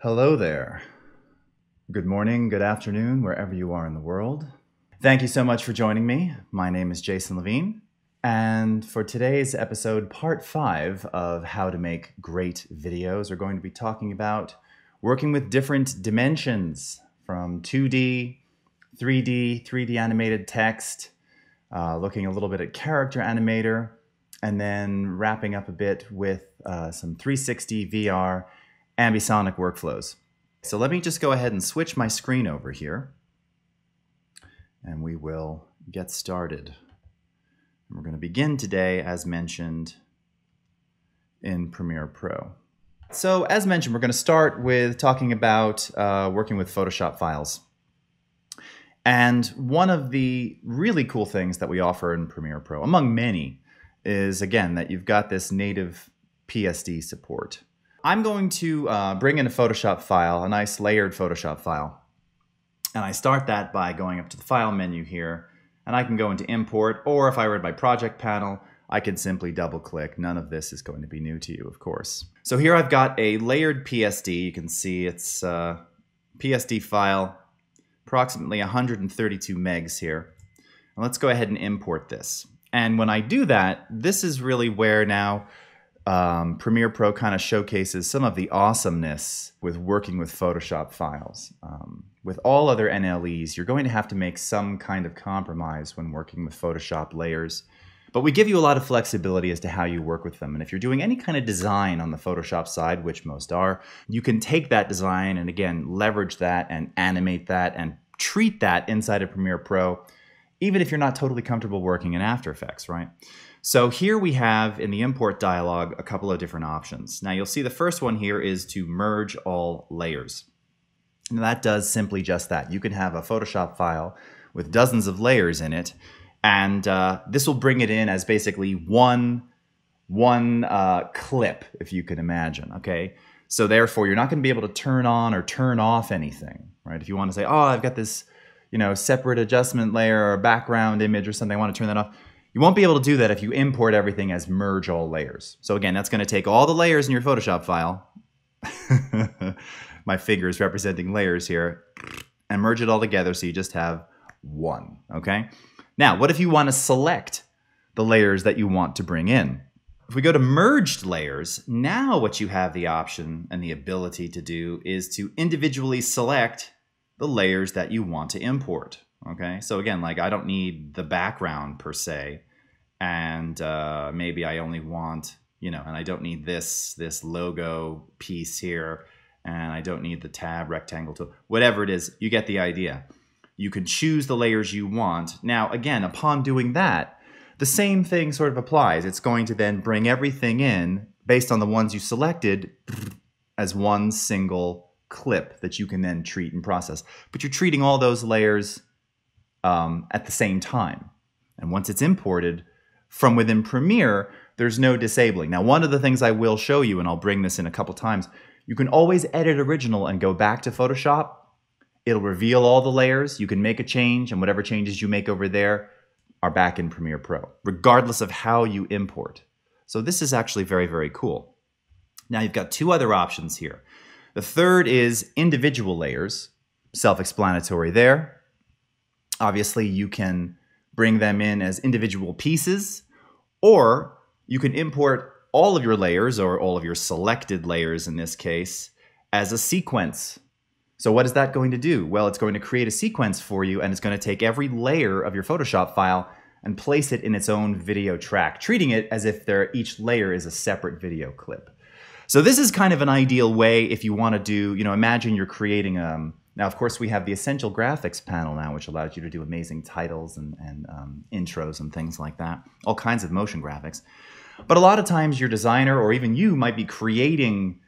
Hello there. Good morning, good afternoon, wherever you are in the world. Thank you so much for joining me. My name is Jason Levine, and for today's episode, part 5 of how to make great videos, we're going to be talking about working with different dimensions from 2D, 3D animated text, looking a little bit at character animator, and then wrapping up a bit with some 360 VR ambisonic workflows. So let me just go ahead and switch my screen over here, and we will get started. We're going to begin today, as mentioned, in Premiere Pro. So as mentioned, we're going to start with talking about working with Photoshop files. And one of the really cool things that we offer in Premiere Pro, among many, is again that you've got this native PSD support. I'm going to bring in a Photoshop file, a nice layered Photoshop file. And I start that by going up to the File menu here, and I can go into Import, or if I were in my Project panel, I can simply double-click. None of this is going to be new to you, of course. So here I've got a layered PSD. You can see it's a PSD file, approximately 132 megs here. And let's go ahead and import this. And when I do that, this is really where now Premiere Pro kind of showcases some of the awesomeness with working with Photoshop files. With all other NLEs, you're going to have to make some kind of compromise when working with Photoshop layers. But we give you a lot of flexibility as to how you work with them. And if you're doing any kind of design on the Photoshop side, which most are, you can take that design and again, leverage that and animate that and treat that inside of Premiere Pro, even if you're not totally comfortable working in After Effects, right? So here we have in the import dialog a couple of different options. Now you'll see the first one here is to merge all layers. And that does simply just that. You can have a Photoshop file with dozens of layers in it, and this will bring it in as basically one clip, if you can imagine, okay? So therefore, you're not going to be able to turn on or turn off anything, right? If you want to say, oh, I've got this, separate adjustment layer or background image or something, I want to turn that off. You won't be able to do that if you import everything as merge all layers. So again, that's going to take all the layers in your Photoshop file, my fingers representing layers here, and merge it all together so you just have one, okay? Now, what if you want to select the layers that you want to bring in? If we go to merged layers, now what you have the option and the ability to do is to individually select the layers that you want to import. Okay, so again, like I don't need the background per se, and maybe I only want, and I don't need this logo piece here, and I don't need the tab rectangle tool, whatever it is, you get the idea. You can choose the layers you want. Now, again, upon doing that, the same thing sort of applies. It's going to then bring everything in based on the ones you selected as one single clip that you can then treat and process. But you're treating all those layers at the same time. And once it's imported from within Premiere, there's no disabling. Now, one of the things I will show you, and I'll bring this in a couple times, you can always edit original and go back to Photoshop. It'll reveal all the layers. You can make a change, and whatever changes you make over there are back in Premiere Pro, regardless of how you import. So this is actually very, very cool. Now you've got two other options here. The third is individual layers, self-explanatory there. Obviously, you can bring them in as individual pieces, or you can import all of your layers, or all of your selected layers in this case, as a sequence. So what is that going to do? Well, it's going to create a sequence for you, and it's going to take every layer of your Photoshop file and place it in its own video track, treating it as if each layer is a separate video clip. So this is kind of an ideal way if you want to do, imagine you're creating now, of course, we have the Essential Graphics panel now, which allows you to do amazing titles and intros and things like that, all kinds of motion graphics. But a lot of times your designer or even you might be creating,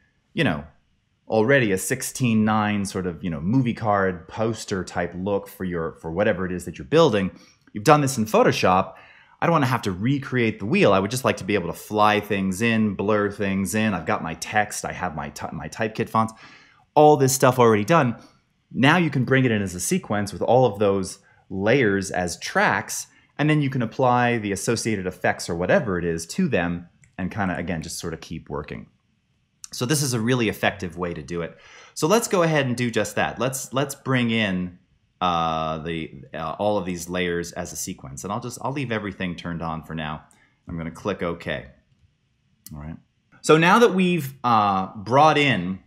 already a 16:9 sort of, movie card poster type look for whatever it is that you're building. You've done this in Photoshop. I don't want to have to recreate the wheel. I would just like to be able to fly things in, blur things in. I've got my text. I have my typekit fonts. All this stuff already done. Now you can bring it in as a sequence with all of those layers as tracks, and then you can apply the associated effects or whatever it is to them and kind of, again, just sort of keep working. So this is a really effective way to do it. So let's go ahead and do just that. Let's bring in all of these layers as a sequence, and I'll leave everything turned on for now. I'm going to click OK. All right. So now that we've brought in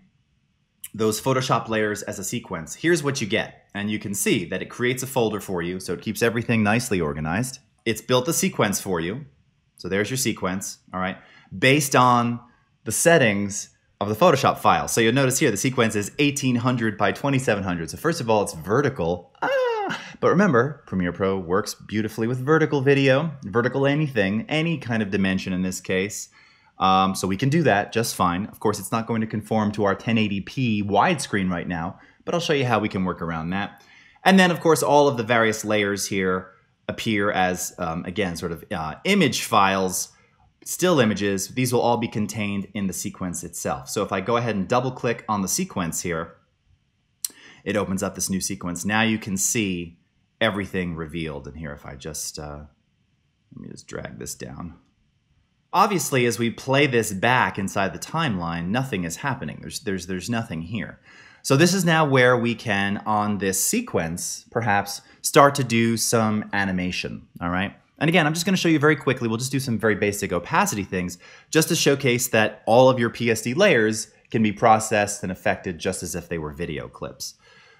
those Photoshop layers as a sequence, here's what you get. And you can see that it creates a folder for you, so it keeps everything nicely organized. It's built a sequence for you. So there's your sequence, all right, based on the settings of the Photoshop file. So you'll notice here the sequence is 1800 by 2700. So first of all, it's vertical. But remember, Premiere Pro works beautifully with vertical video, vertical anything, any kind of dimension in this case. So we can do that just fine. Of course, it's not going to conform to our 1080p widescreen right now, but I'll show you how we can work around that. And then, of course, all of the various layers here appear as, again, sort of image files, still images. These will all be contained in the sequence itself. So if I go ahead and double click on the sequence here, it opens up this new sequence. Now you can see everything revealed in here. If I just, let me just drag this down. Obviously, as we play this back inside the timeline, nothing is happening. There's nothing here. So this is now where we can, on this sequence, perhaps start to do some animation, all right? And again, I'm just going to show you very quickly. We'll just do some very basic opacity things just to showcase that all of your PSD layers can be processed and affected just as if they were video clips.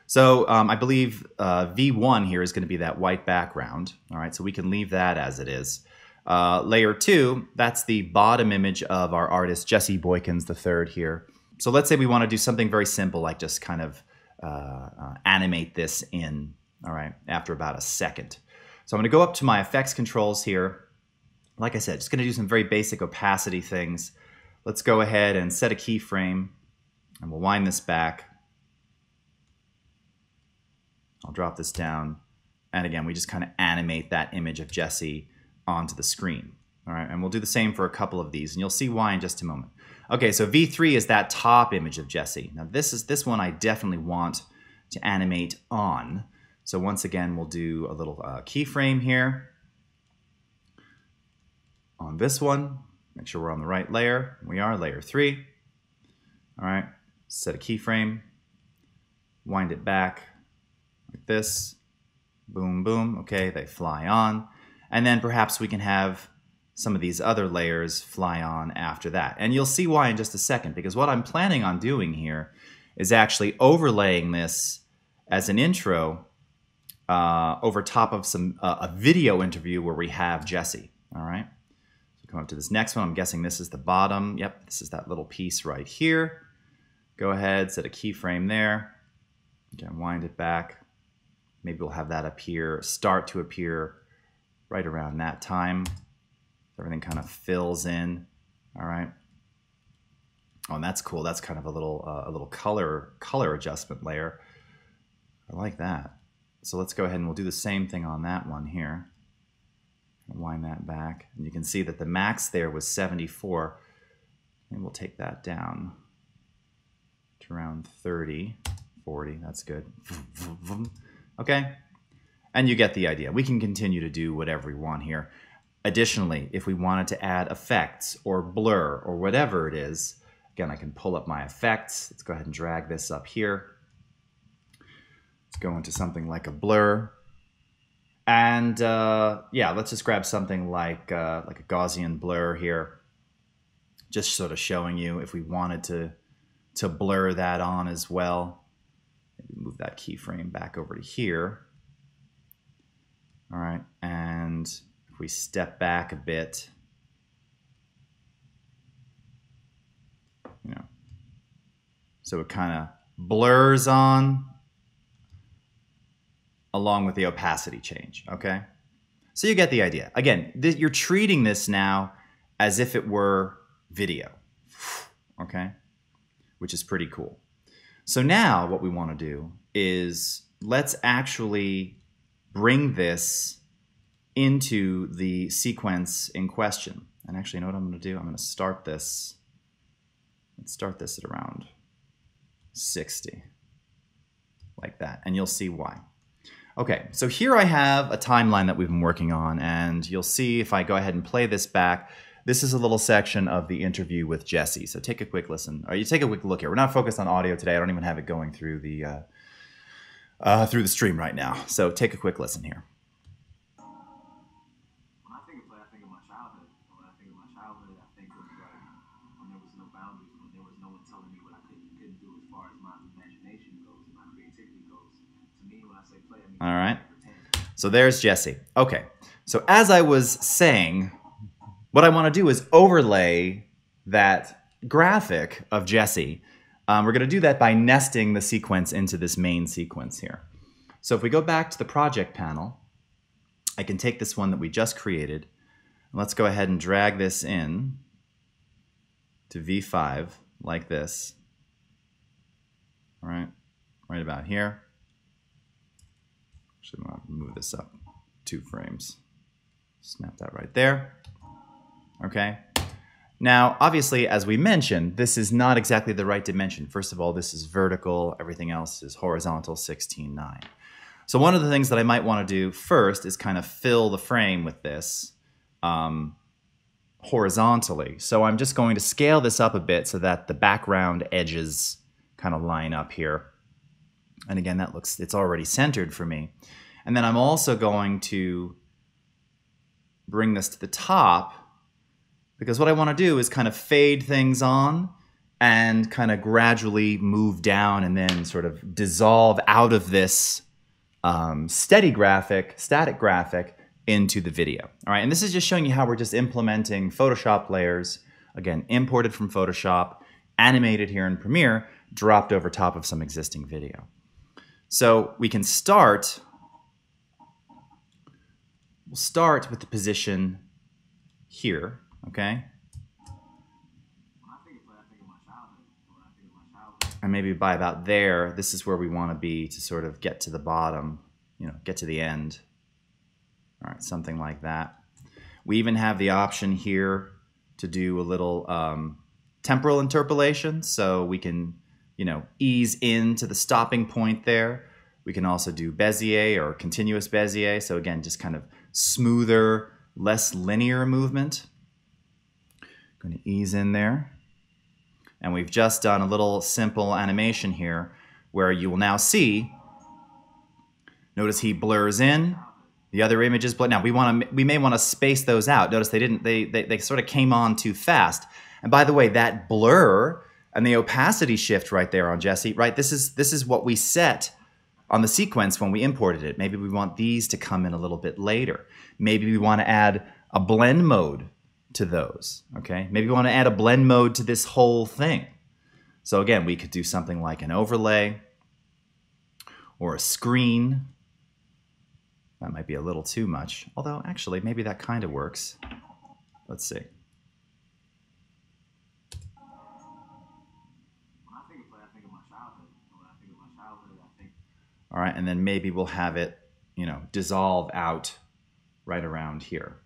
So I believe V1 here is going to be that white background, all right? So we can leave that as it is. Layer 2, that's the bottom image of our artist, Jesse Boykins III here. So let's say we want to do something very simple, like just kind of animate this in, all right, after about a second. So I'm going to go up to my effects controls here. Like I said, just going to do some very basic opacity things. Let's go ahead and set a keyframe, and we'll wind this back. I'll drop this down. And again, we just kind of animate that image of Jesse onto the screen. All right, and we'll do the same for a couple of these, and you'll see why in just a moment. Okay, so V3 is that top image of Jesse. Now this one I definitely want to animate on. So once again, we'll do a little keyframe here on this one. Make sure we're on the right layer. We are, layer 3. All right, set a keyframe, wind it back like this. Boom, boom. Okay, they fly on. And then perhaps we can have some of these other layers fly on after that. And you'll see why in just a second, because what I'm planning on doing here is actually overlaying this as an intro over top of a video interview where we have Jesse, all right? So come up to this next one. I'm guessing this is the bottom. Yep, this is that little piece right here. Go ahead, set a keyframe there. Again, wind it back. Maybe we'll have that appear, start to appear right around that time. Everything kind of fills in, all right? Oh, and that's cool. That's kind of a little color adjustment layer. I like that. So let's go ahead and we'll do the same thing on that one here. Wind that back. And you can see that the max there was 74. And we'll take that down to around 30, 40. That's good. Okay. And you get the idea. We can continue to do whatever we want here. Additionally, if we wanted to add effects or blur or whatever it is, again, I can pull up my effects. Let's go ahead and drag this up here. Let's go into something like a blur. And yeah, let's just grab something like a Gaussian blur here. Just sort of showing you if we wanted to blur that on as well. Maybe move that keyframe back over to here. All right, and if we step back a bit, you know, so it kind of blurs on along with the opacity change, okay? So you get the idea. Again, you're treating this now as if it were video, okay? Which is pretty cool. So now what we want to do is let's actually bring this into the sequence in question. And actually, you know what I'm going to do? I'm going to start this. Let's start this at around 60, like that. And you'll see why. Okay, so here I have a timeline that we've been working on, and you'll see if I go ahead and play this back, this is a little section of the interview with Jesse. So take a quick listen, or you take a quick look here. We're not focused on audio today. I don't even have it going through the stream right now. So take a quick listen here. When I think of play, I think of my childhood. When I think of my childhood, I think of like when there was no boundaries, when there was no one telling me what I could and couldn't do as far as my imagination goes and my creativity goes. To me, when I say play, I mean all right. So there's Jesse. Okay. So as I was saying, what I want to do is overlay that graphic of Jesse. We're going to do that by nesting the sequence into this main sequence here. So if we go back to the project panel, I can take this one that we just created. And let's go ahead and drag this in to V5 like this. All right, right about here. Actually, I'm going to move this up 2 frames. Snap that right there. Okay. Now, obviously, as we mentioned, this is not exactly the right dimension. First of all, this is vertical. Everything else is horizontal, 16:9. So one of the things that I might want to do first is kind of fill the frame with this horizontally. So I'm just going to scale this up a bit so that the background edges kind of line up here. And again, it's already centered for me. And then I'm also going to bring this to the top, because what I want to do is kind of fade things on and kind of gradually move down and then sort of dissolve out of this static graphic into the video. All right, and this is just showing you how we're just implementing Photoshop layers, again, imported from Photoshop, animated here in Premiere, dropped over top of some existing video. So we can start, we'll start with the position here, okay? And maybe by about there, this is where we want to be to sort of get to the bottom, you know, get to the end. All right, something like that. We even have the option here to do a little temporal interpolation, so we can, you know, ease into the stopping point there. We can also do Bezier or continuous Bezier, so again, just kind of smoother, less linear movement. Going to ease in there. And we've just done a little simple animation here where you will now see, notice he blurs in, the other images blur. Now we may want to space those out. Notice they sort of came on too fast. And by the way, that blur and the opacity shift right there on Jesse, right? This is what we set on the sequence when we imported it. Maybe we want these to come in a little bit later. Maybe we want to add a blend mode to those, okay? Maybe we want to add a blend mode to this whole thing. So again, we could do something like an overlay or a screen. That might be a little too much, although actually maybe that kind of works. Let's see. All right, and then maybe we'll have it, you know, dissolve out right around here.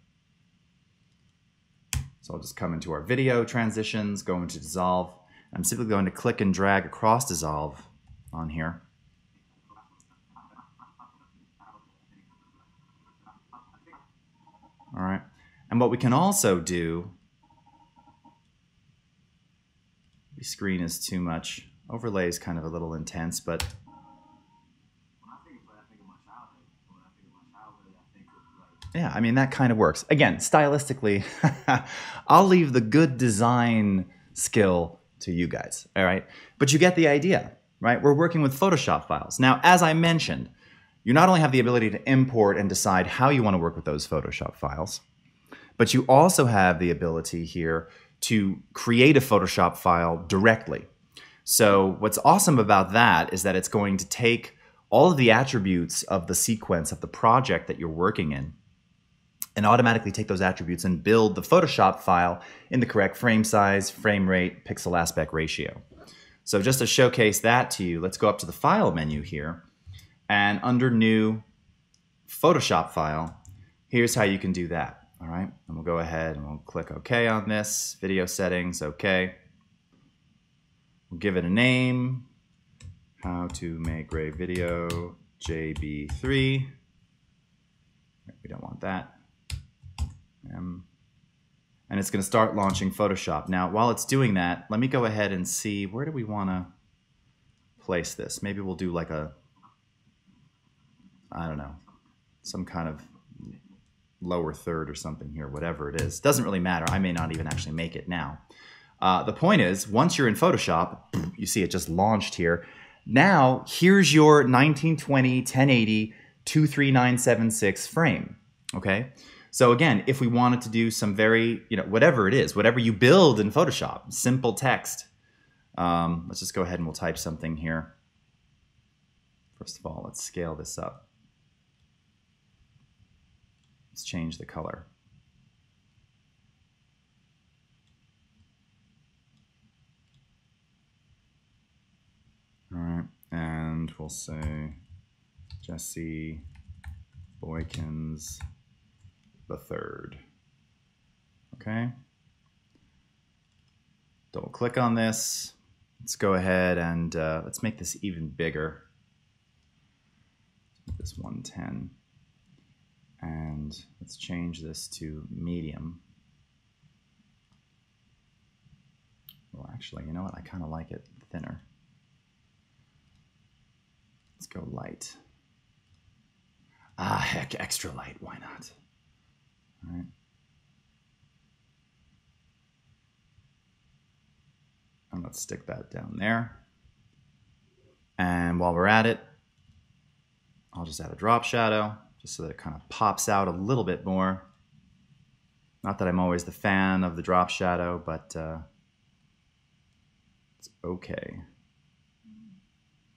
So I'll just come into our video transitions, go into dissolve. I'm simply going to click and drag across dissolve on here. All right, and what we can also do, the screen is too much. Overlay is kind of a little intense, but yeah, I mean, that kind of works. Again, stylistically, I'll leave the good design skill to you guys, all right? But you get the idea, right? We're working with Photoshop files. Now, as I mentioned, you not only have the ability to import and decide how you want to work with those Photoshop files, but you also have the ability here to create a Photoshop file directly. So what's awesome about that is that it's going to take all of the attributes of the sequence of the project that you're working in and automatically take those attributes and build the Photoshop file in the correct frame size, frame rate, pixel aspect ratio. So just to showcase that to you, let's go up to the File menu here, and under New, Photoshop File, here's how you can do that, all right? And we'll go ahead and we'll click OK on this, Video Settings, OK. We'll give it a name, How to Make Great Video, JB3. We don't want that. and it's going to start launching Photoshop. Now, while it's doing that, let me go ahead and see, where do we want to place this? Maybe we'll do like a, I don't know, some kind of lower third or something here, whatever it is. Doesn't really matter. I may not even actually make it now. The point is, once you're in Photoshop, you see it just launched here. Now, here's your 1920 1080 23976 frame, okay? So again, if we wanted to do some very, whatever it is, whatever you build in Photoshop, simple text. Let's just go ahead and we'll type something here. First of all, let's scale this up. Let's change the color. All right, and we'll say Jesse Boykins III. Okay. Double click on this. Let's go ahead and let's make this even bigger. Let's make this 110. And let's change this to medium. Well, actually, you know what? I kind of like it thinner. Let's go light. Ah, heck, extra light. Why not? All right. And let's stick that down there. And while we're at it, I'll just add a drop shadow, just so that it kind of pops out a little bit more. Not that I'm always the fan of the drop shadow, but it's okay.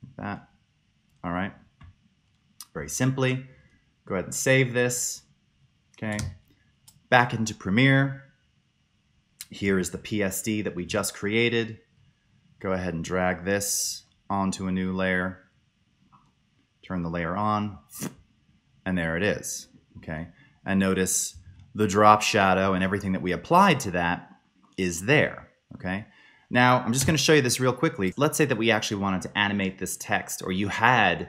Like that. All right. Very simply, go ahead and save this. Okay. Back into Premiere. Here is the PSD that we just created. Go ahead and drag this onto a new layer. Turn the layer on, and there it is. Okay. And notice the drop shadow and everything that we applied to that is there. Okay. Now, I'm just going to show you this real quickly. Let's say that we actually wanted to animate this text, or you had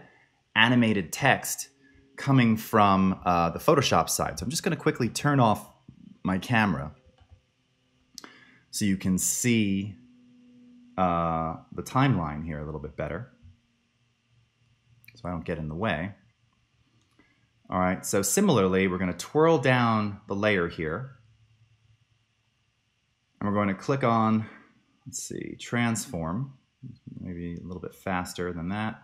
animated text coming from the Photoshop side. So I'm just going to quickly turn off my camera so you can see the timeline here a little bit better, so I don't get in the way. All right, so similarly, we're going to twirl down the layer here, and we're going to click on, let's see, transform, maybe a little bit faster than that.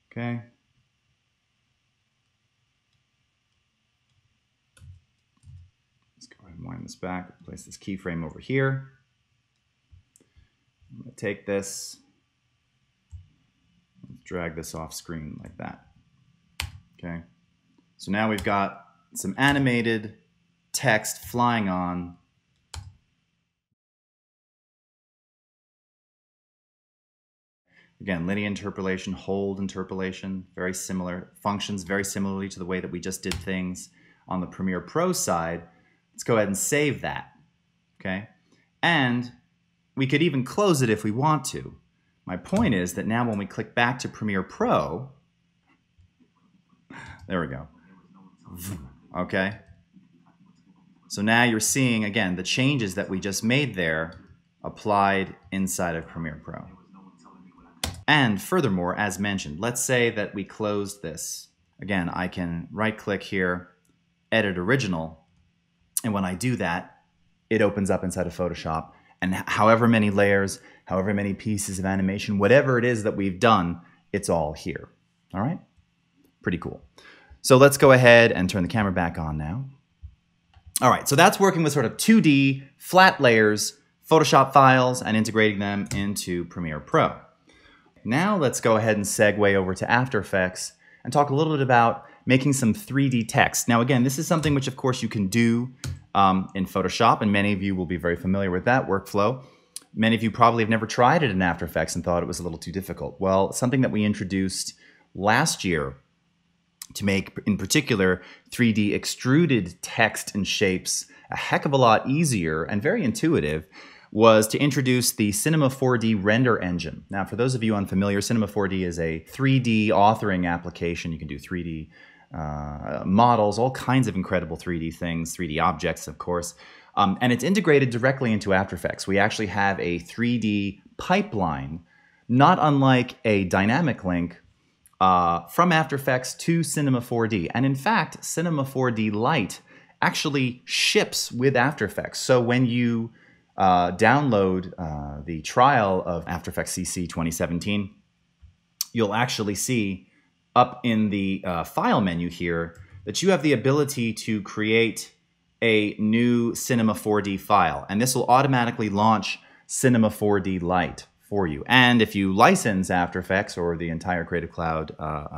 Okay. Let's go ahead and wind this back, place this keyframe over here. I'm going to take this, drag this off screen like that. Okay. So now we've got some animated text flying on. Again, linear interpolation, hold interpolation, very similar, functions very similarly to the way that we just did things on the Premiere Pro side. Let's go ahead and save that, okay? And we could even close it if we want to. My point is that now when we click back to Premiere Pro, there we go, okay? So now you're seeing, again, the changes that we just made there applied inside of Premiere Pro. And furthermore, as mentioned, let's say that we closed this. Again, I can right-click here, edit original, and when I do that, it opens up inside of Photoshop. And however many layers, however many pieces of animation, whatever it is that we've done, it's all here. All right? Pretty cool. So let's go ahead and turn the camera back on now. All right, so that's working with sort of 2D, flat layers, Photoshop files, and integrating them into Premiere Pro. Now let's go ahead and segue over to After Effects and talk a little bit about making some 3D text. Now again, this is something which of course you can do in Photoshop, and many of you will be very familiar with that workflow. Many of you probably have never tried it in After Effects and thought it was a little too difficult. Well, something that we introduced last year to make, in particular, 3D extruded text and shapes a heck of a lot easier and very intuitive was to introduce the Cinema 4D render engine. Now, for those of you unfamiliar, Cinema 4D is a 3D authoring application. You can do 3D models, all kinds of incredible 3D things, 3D objects, of course. And it's integrated directly into After Effects. We actually have a 3D pipeline, not unlike a dynamic link from After Effects to Cinema 4D. And in fact, Cinema 4D Lite actually ships with After Effects. So when you download the trial of After Effects CC 2017, you'll actually see up in the file menu here that you have the ability to create a new Cinema 4D file. And this will automatically launch Cinema 4D Lite for you. And if you license After Effects or the entire Creative Cloud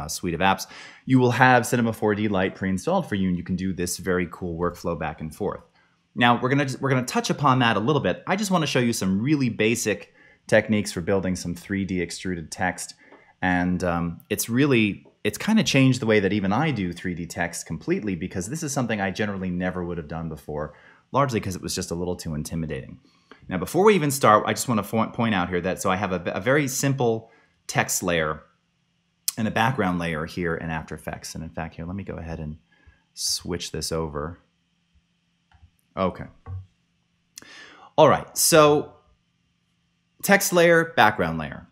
suite of apps, you will have Cinema 4D Lite pre-installed for you, and you can do this very cool workflow back and forth. Now we're gonna touch upon that a little bit. I just want to show you some really basic techniques for building some 3D extruded text, and it's kind of changed the way that even I do 3D text completely, because this is something I generally never would have done before, largely because it was just a little too intimidating. Now, before we even start, I just want to point out here that, so I have a very simple text layer and a background layer here in After Effects. And in fact, here, let me go ahead and switch this over. Okay. All right, so text layer, background layer.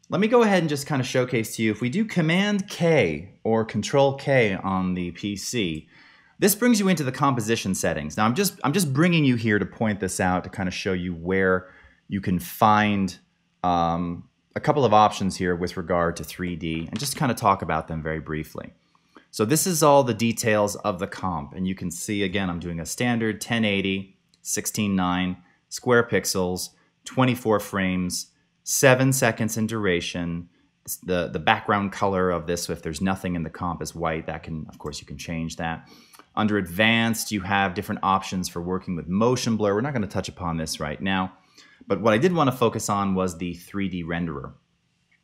Let me go ahead and just kind of showcase to you, if we do Command K or Control K on the PC, this brings you into the composition settings. Now I'm just bringing you here to point this out, to kind of show you where you can find a couple of options here with regard to 3D, and just kind of talk about them very briefly. So this is all the details of the comp, and you can see, again, I'm doing a standard 1080, 16:9, square pixels, 24 frames, 7 seconds in duration. The background color of this, if there's nothing in the comp, is white. That can, of course, you can change that. Under Advanced, you have different options for working with motion blur. We're not going to touch upon this right now, but what I did want to focus on was the 3D renderer.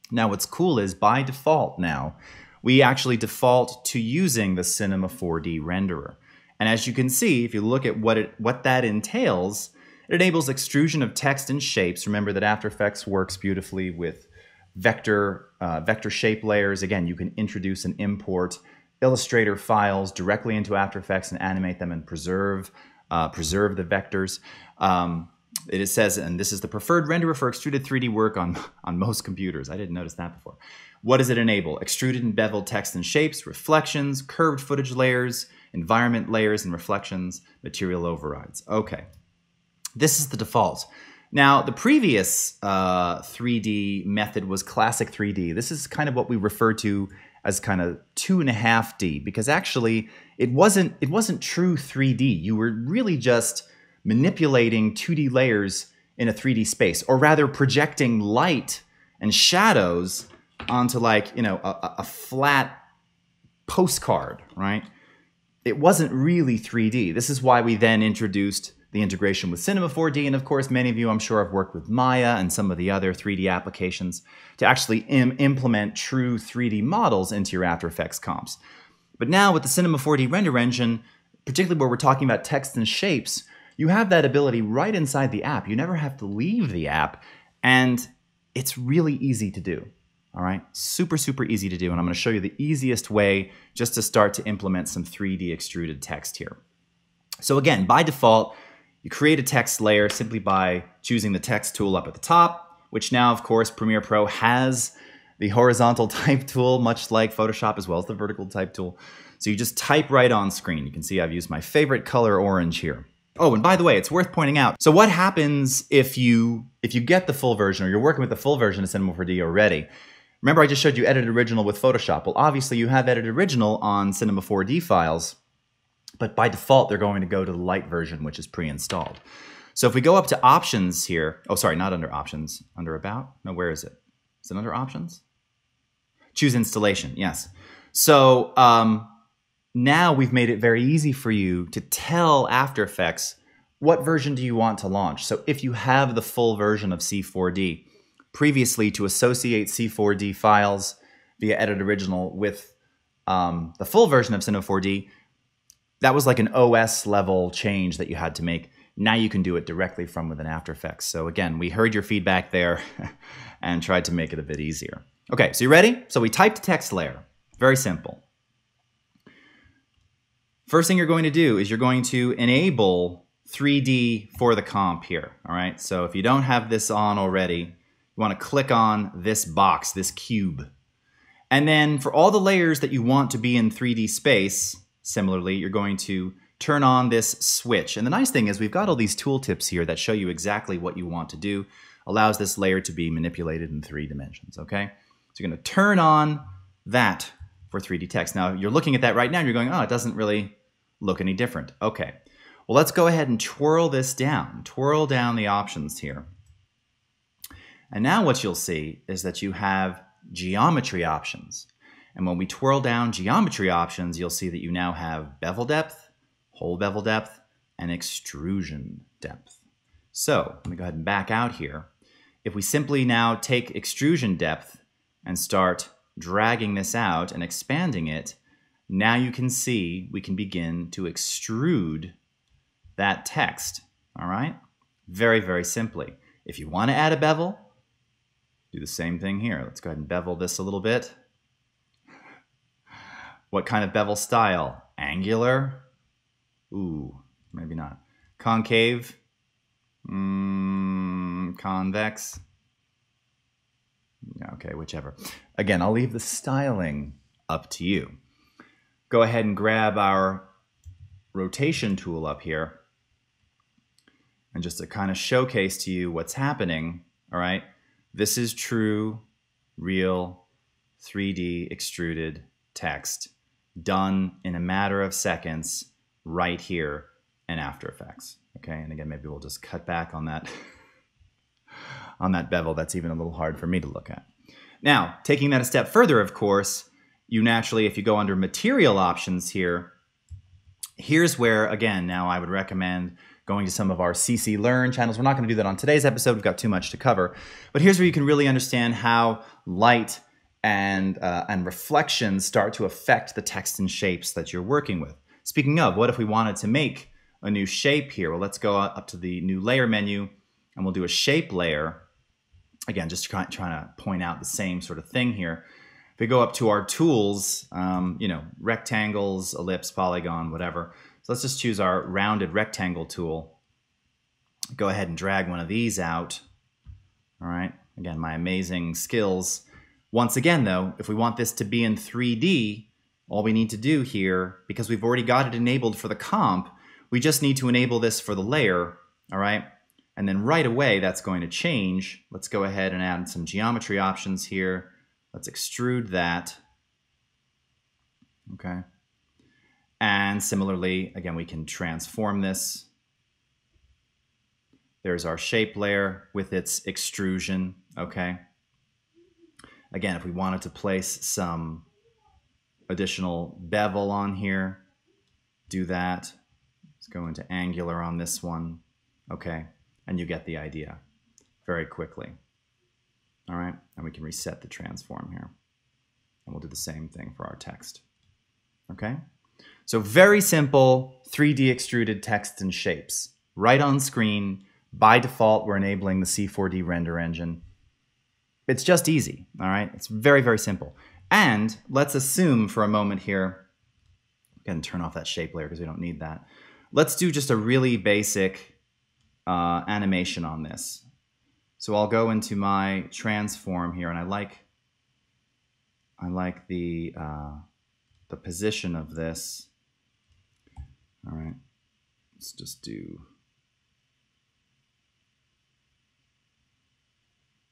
Now, what's cool is, by default now, we actually default to using the Cinema 4D renderer. And as you can see, if you look at what that entails, it enables extrusion of text and shapes. Remember that After Effects works beautifully with vector shape layers. Again, you can introduce and import Illustrator files directly into After Effects and animate them and preserve the vectors. It says, and this is the preferred renderer for extruded 3D work on most computers. I didn't notice that before. What does it enable? Extruded and beveled text and shapes, reflections, curved footage layers, environment layers and reflections, material overrides. Okay, this is the default. Now, the previous 3D method was classic 3D. This is kind of what we refer to as kind of 2.5D, because actually it wasn't true 3D. You were really just manipulating 2D layers in a 3D space, or rather projecting light and shadows onto, like, a flat postcard, right? It wasn't really 3D. This is why we then introduced the integration with Cinema 4D, and of course, many of you, I'm sure, have worked with Maya and some of the other 3D applications to actually implement true 3D models into your After Effects comps. But now with the Cinema 4D render engine, particularly where we're talking about text and shapes, you have that ability right inside the app. You never have to leave the app, and it's really easy to do. All right, super, super easy to do, and I'm going to show you the easiest way just to start to implement some 3D extruded text here. So again, by default, you create a text layer simply by choosing the text tool up at the top, which now, of course, Premiere Pro has the horizontal type tool, much like Photoshop, as well as the vertical type tool. So you just type right on screen. You can see I've used my favorite color, orange, here. Oh, and by the way, it's worth pointing out, so what happens if you get the full version, or you're working with the full version of Cinema 4D already? Remember, I just showed you Edit Original with Photoshop. Well, obviously, you have Edit Original on Cinema 4D files, but by default, they're going to go to the Lite version, which is pre-installed. So if we go up to Options here, oh, sorry, not under Options, under About? No, where is it? Is it under Options? Choose Installation, yes. So now we've made it very easy for you to tell After Effects what version do you want to launch. So if you have the full version of C4D, previously to associate C4D files via Edit Original with the full version of Cinema 4D, that was like an OS level change that you had to make. Now you can do it directly from within After Effects. So again, we heard your feedback there and tried to make it a bit easier. Okay, so you ready? So we typed a text layer. Very simple. First thing you're going to do is you're going to enable 3D for the comp here, all right? So if you don't have this on already, you want to click on this box, this cube. And then for all the layers that you want to be in 3D space, similarly, you're going to turn on this switch. And the nice thing is we've got all these tooltips here that show you exactly what you want to do, allows this layer to be manipulated in 3 dimensions, okay? So you're going to turn on that for 3D text. Now, you're looking at that right now and you're going, oh, it doesn't really look any different. Okay, well, let's go ahead and twirl this down. Twirl down the options here. And now what you'll see is that you have geometry options. And when we twirl down geometry options, you'll see that you now have bevel depth, whole bevel depth, and extrusion depth. So let me go ahead and back out here. If we simply now take extrusion depth and start dragging this out and expanding it, now you can see we can begin to extrude that text, all right? Very, very simply. If you want to add a bevel, do the same thing here. Let's go ahead and bevel this a little bit. What kind of bevel style? Angular? Ooh, maybe not. Concave? Convex? Yeah, okay, whichever. Again, I'll leave the styling up to you. Go ahead and grab our rotation tool up here. And just to kind of showcase to you what's happening, all right? This is true, real, 3D extruded text done in a matter of seconds right here in After Effects, okay? And again, maybe we'll just cut back on that on that bevel. That's even a little hard for me to look at. Now, taking that a step further, of course, you naturally, if you go under material options here, here's where, again, now I would recommend going to some of our CC Learn channels. We're not going to do that on today's episode. We've got too much to cover. But here's where you can really understand how light and reflections start to affect the text and shapes that you're working with. Speaking of, what if we wanted to make a new shape here? Well, let's go up to the new layer menu and we'll do a shape layer. Again, just trying to point out the same sort of thing here. If we go up to our tools, you know, rectangles, ellipse, polygon, whatever. So let's just choose our rounded rectangle tool. Go ahead and drag one of these out. All right, again, my amazing skills. Once again, though, if we want this to be in 3D, all we need to do here, because we've already got it enabled for the comp, we just need to enable this for the layer, all right? And then right away, that's going to change. Let's go ahead and add some geometry options here. Let's extrude that, okay? And similarly, again, we can transform this. There's our shape layer with its extrusion, okay? Again, if we wanted to place some additional bevel on here, do that. Let's go into angular on this one, okay? And you get the idea very quickly. All right, and we can reset the transform here. And we'll do the same thing for our text, okay? So very simple 3D extruded text and shapes. Right on screen, by default, we're enabling the C4D render engine. It's just easy, all right? It's very, very simple. And let's assume for a moment here, again, turn off that shape layer because we don't need that. Let's do just a really basic animation on this. So I'll go into my transform here, and I like the position of this. All right, let's just do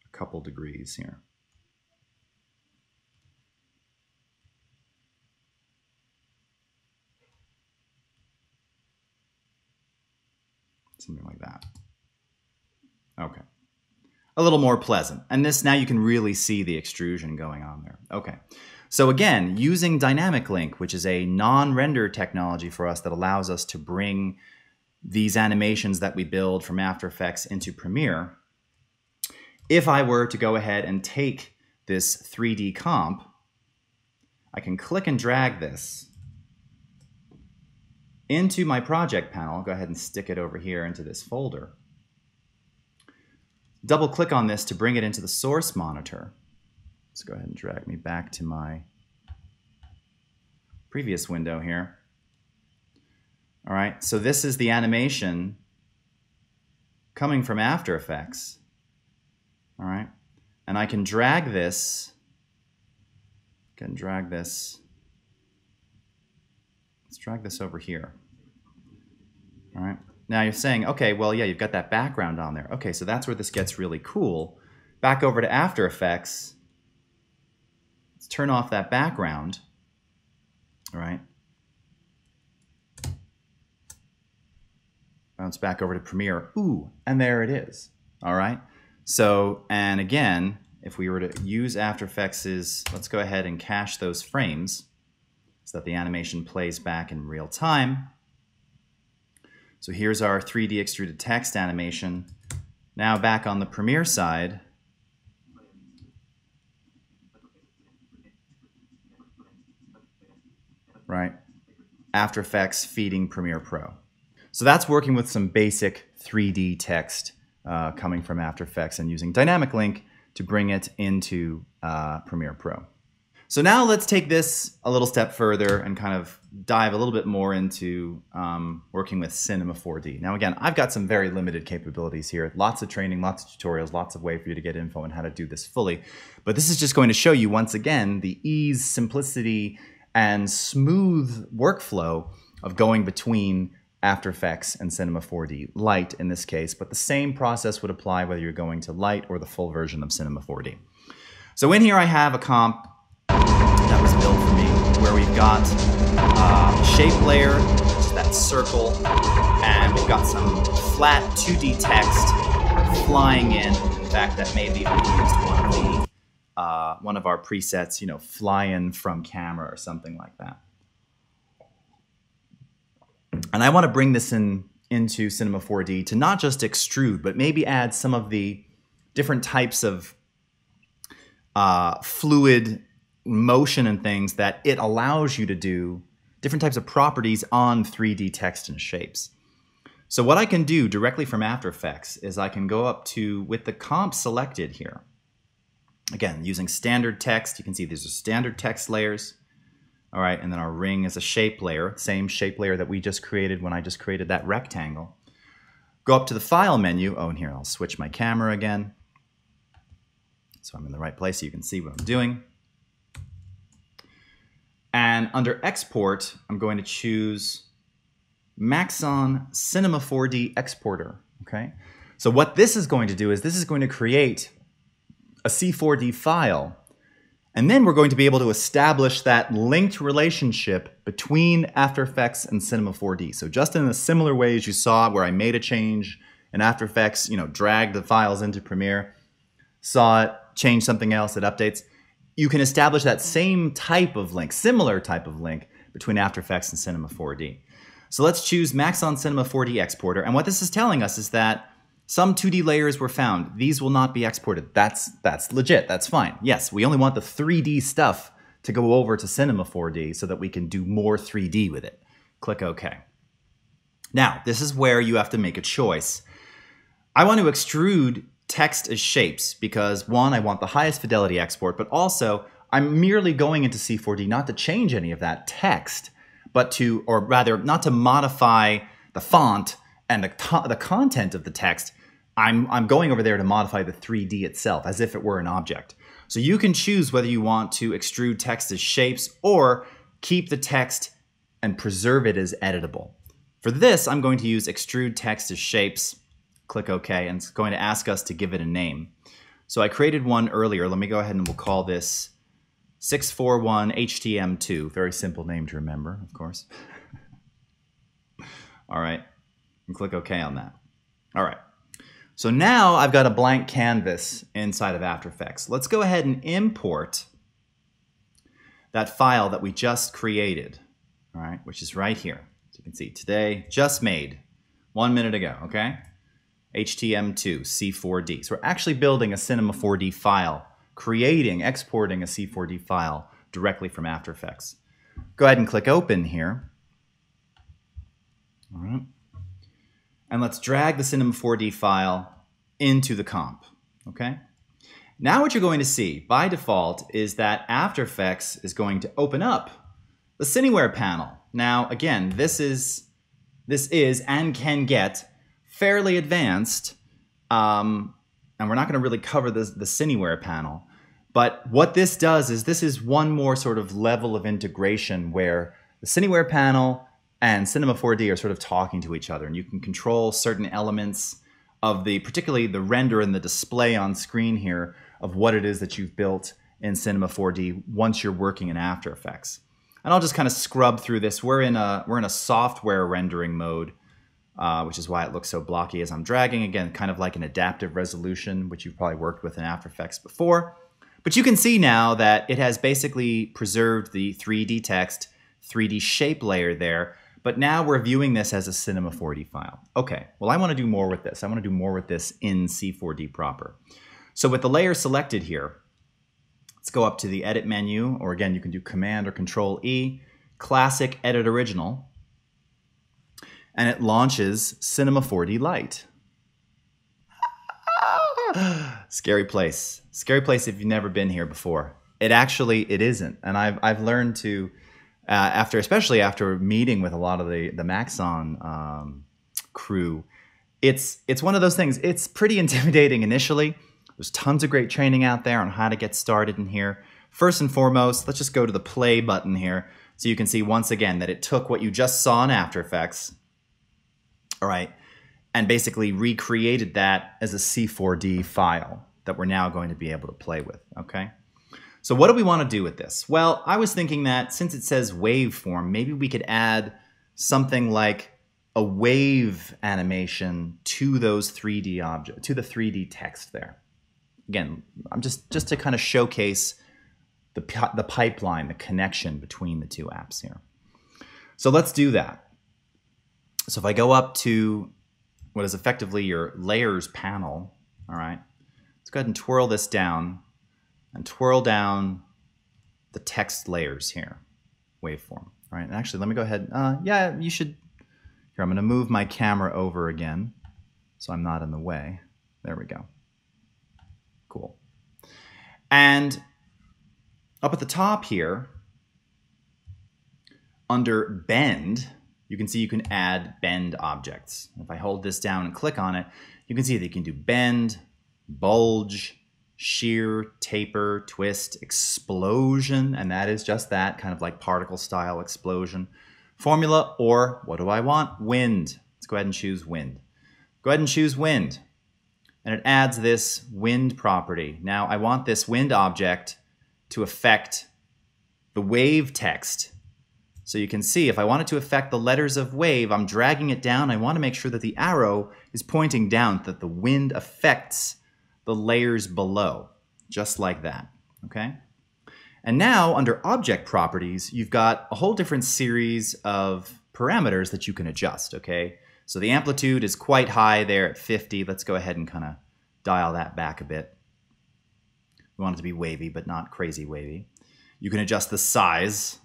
a couple degrees here. Something like that. Okay. A little more pleasant. And this, now you can really see the extrusion going on there. Okay. So again, using Dynamic Link, which is a non-render technology for us that allows us to bring these animations that we build from After Effects into Premiere, if I were to go ahead and take this 3D comp, I can click and drag this into my project panel. I'll go ahead and stick it over here into this folder. Double click on this to bring it into the source monitor. Let's go ahead and drag me back to my previous window here. All right, so this is the animation coming from After Effects. All right, and I can drag this. Let's drag this over here. All right, now you're saying, okay, well, yeah, you've got that background on there. Okay, so that's where this gets really cool. Back over to After Effects. Let's turn off that background. All right. Bounce back over to Premiere. Ooh, and there it is. All right. So, and again, if we were to use After Effects', let's go ahead and cache those frames so that the animation plays back in real time. So here's our 3D extruded text animation. Now back on the Premiere side. Right. After Effects feeding Premiere Pro. So that's working with some basic 3D text coming from After Effects and using Dynamic Link to bring it into Premiere Pro. So now let's take this a little step further and kind of dive a little bit more into working with Cinema 4D. Now again, I've got some very limited capabilities here. Lots of training, lots of tutorials, lots of ways for you to get info on how to do this fully. But this is just going to show you once again the ease, simplicity, and smooth workflow of going between After Effects and Cinema 4D, Light in this case, but the same process would apply whether you're going to Light or the full version of Cinema 4D. So in here I have a comp that was built for me where we've got a shape layer, just that circle, and we've got some flat 2D text flying in. In fact, that may have even used one of our presets, you know, fly in from camera or something like that. And I want to bring this into Cinema 4D to not just extrude, but maybe add some of the different types of fluid motion and things that it allows you to do, different types of properties on 3D text and shapes. So what I can do directly from After Effects is I can go up to, with the comp selected here, again, using standard text, you can see these are standard text layers. All right, and then our ring is a shape layer, same shape layer that we just created when I just created that rectangle. Go up to the File menu. Oh, and here, I'll switch my camera again. So I'm in the right place so you can see what I'm doing. And under Export, I'm going to choose Maxon Cinema 4D Exporter, okay? So what this is going to do is this is going to create a C4D file. And then we're going to be able to establish that linked relationship between After Effects and Cinema 4D. So just in a similar way as you saw where I made a change in After Effects, you know, dragged the files into Premiere, saw it, changed something else, it updates, you can establish that same type of link, similar type of link between After Effects and Cinema 4D. So let's choose Maxon Cinema 4D Exporter. And what this is telling us is that some 2D layers were found. These will not be exported. That's legit. That's fine. Yes, we only want the 3D stuff to go over to Cinema 4D so that we can do more 3D with it. Click OK. Now, this is where you have to make a choice. I want to extrude text as shapes because, one, I want the highest fidelity export, but also I'm merely going into C4D not to change any of that text, but to, or rather, not to modify the font and the content of the text. I'm going over there to modify the 3D itself as if it were an object. So you can choose whether you want to extrude text as shapes or keep the text and preserve it as editable. For this, I'm going to use extrude text as shapes. Click OK, and it's going to ask us to give it a name. So I created one earlier. Let me go ahead and we'll call this 641 HTM2. Very simple name to remember, of course. All right, and click OK on that. All right. So now I've got a blank canvas inside of After Effects. Let's go ahead and import that file that we just created, all right, which is right here. So you can see today, just made 1 minute ago, okay? HTM2, C4D. So we're actually building a Cinema 4D file, exporting a C4D file directly from After Effects. Go ahead and click Open here. All right. And let's drag the Cinema 4D file into the comp, okay? Now what you're going to see, by default, is that After Effects is going to open up the Cineware panel. Now, again, this is this is and can get fairly advanced. And we're not going to really cover the Cineware panel. But what this does is this is one more sort of level of integration where the Cineware panel and Cinema 4D are sort of talking to each other. And you can control certain elements of particularly the render and the display on screen here of what it is that you've built in Cinema 4D once you're working in After Effects. And I'll just kind of scrub through this. We're in a software rendering mode, which is why it looks so blocky as I'm dragging. Again, kind of like an adaptive resolution, which you've probably worked with in After Effects before. But you can see now that it has basically preserved the 3D text, 3D shape layer there. But now we're viewing this as a Cinema 4D file. Okay, well, I want to do more with this. I want to do more with this in C4D proper. So with the layer selected here, let's go up to the Edit menu, or again, you can do Command or Control E, Classic Edit Original, and it launches Cinema 4D Lite. Scary place. Scary place if you've never been here before. It isn't. And I've learned to, especially after meeting with a lot of the Maxon crew, it's one of those things. It's pretty intimidating initially. There's tons of great training out there on how to get started in here. First and foremost, let's just go to the play button here so you can see once again that it took what you just saw in After Effects, all right, and basically recreated that as a C4D file that we're now going to be able to play with, okay? So what do we want to do with this? Well, I was thinking that since it says waveform, maybe we could add something like a wave animation to those 3D objects, to the 3D text there. Again, I'm just to kind of showcase the pipeline, the connection between the two apps here. So let's do that. So if I go up to what is effectively your layers panel, all right, let's go ahead and twirl this down and twirl down the text layers here, waveform, all right? And actually, let me go ahead, yeah, you should, here, I'm gonna move my camera over again so I'm not in the way. There we go. Cool. And up at the top here, under Bend, you can see you can add bend objects. If I hold this down and click on it, you can see that you can do bend, bulge, shear, taper, twist, explosion, and that is just that, kind of like particle style explosion. Formula, or what do I want? Wind. Let's go ahead and choose wind. Go ahead and choose wind. And it adds this wind property. Now I want this wind object to affect the wave text. So you can see if I want it to affect the letters of wave, I'm dragging it down. I want to make sure that the arrow is pointing down, that the wind affects the layers below, just like that, okay? And now under object properties, you've got a whole different series of parameters that you can adjust, okay? So the amplitude is quite high there at 50. Let's go ahead and kind of dial that back a bit. We want it to be wavy, but not crazy wavy. You can adjust the size.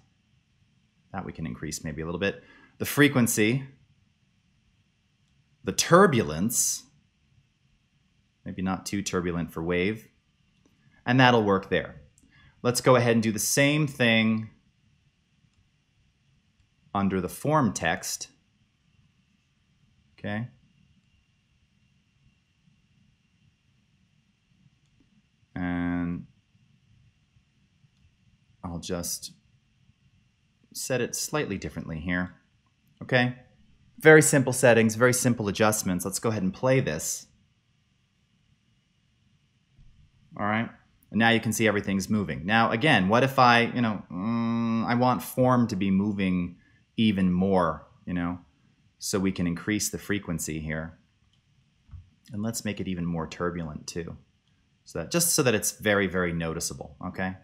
That we can increase maybe a little bit. The frequency. The turbulence. Maybe not too turbulent for wave. And that'll work there. Let's go ahead and do the same thing under the form text. Okay. And I'll just set it slightly differently here. Okay. Very simple settings, very simple adjustments. Let's go ahead and play this. All right. And now you can see everything's moving. Now, again, what if I, I want form to be moving even more, so we can increase the frequency here. And let's make it even more turbulent too. So that, just so that it's very, very noticeable, okay?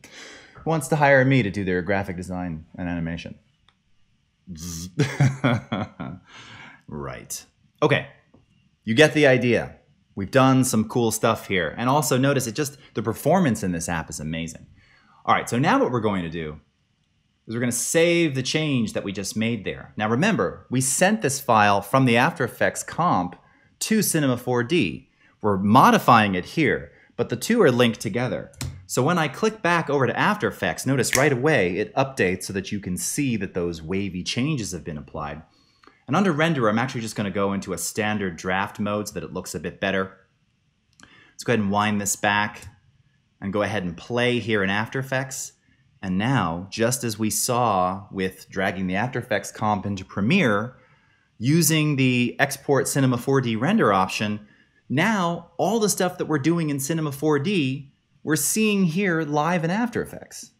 Who wants to hire me to do their graphic design and animation? Right. Okay, you get the idea. We've done some cool stuff here. And also notice the performance in this app is amazing. All right, so now what we're going to do is we're going to save the change that we just made there. Now remember, we sent this file from the After Effects comp to Cinema 4D. We're modifying it here, but the two are linked together. So when I click back over to After Effects, notice right away it updates so that you can see that those wavy changes have been applied. And under Render, I'm actually just going to go into a standard draft mode so that it looks a bit better. Let's go ahead and wind this back and go ahead and play here in After Effects. And now, just as we saw with dragging the After Effects comp into Premiere, using the Export Cinema 4D Render option, now all the stuff that we're doing in Cinema 4D, we're seeing here live in After Effects.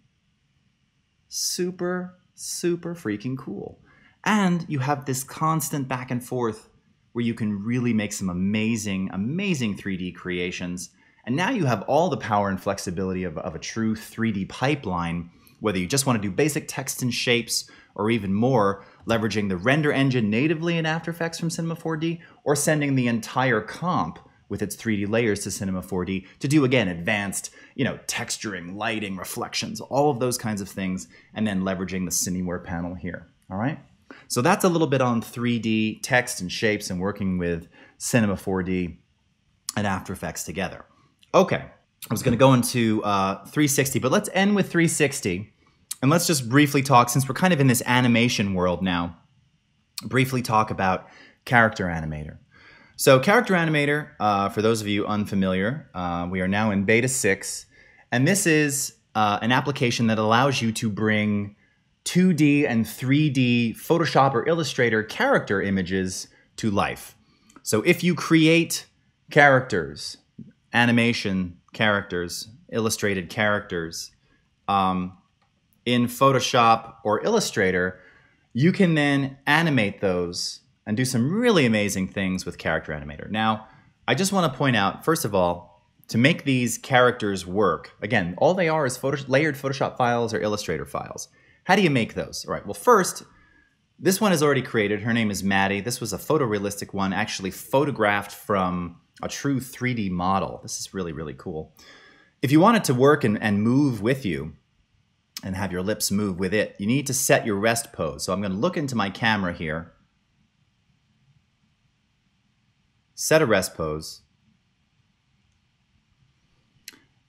Super, super freaking cool. And you have this constant back and forth where you can really make some amazing, amazing 3D creations. And now you have all the power and flexibility of a true 3D pipeline, whether you just want to do basic text and shapes or even more, leveraging the render engine natively in After Effects from Cinema 4D, or sending the entire comp with its 3D layers to Cinema 4D to do, again, advanced, texturing, lighting, reflections, all of those kinds of things, and then leveraging the Cineware panel here, all right? So that's a little bit on 3D text and shapes and working with Cinema 4D and After Effects together. Okay, I was going to go into 360, but let's end with 360. And let's just briefly talk, since we're kind of in this animation world now, briefly talk about Character Animator. So Character Animator, for those of you unfamiliar, we are now in beta 6. And this is an application that allows you to bring 2D and 3D Photoshop or Illustrator character images to life. So if you create characters, animation characters, illustrated characters in Photoshop or Illustrator, you can then animate those and do some really amazing things with Character Animator. Now, I just want to point out, first of all, to make these characters work, again, all they are is layered Photoshop files or Illustrator files. How do you make those? All right, well, first, this one is already created. Her name is Maddie. This was a photorealistic one, actually photographed from a true 3D model. This is really, really cool. If you want it to work and move with you and have your lips move with it, you need to set your rest pose. So I'm going to look into my camera here, set a rest pose.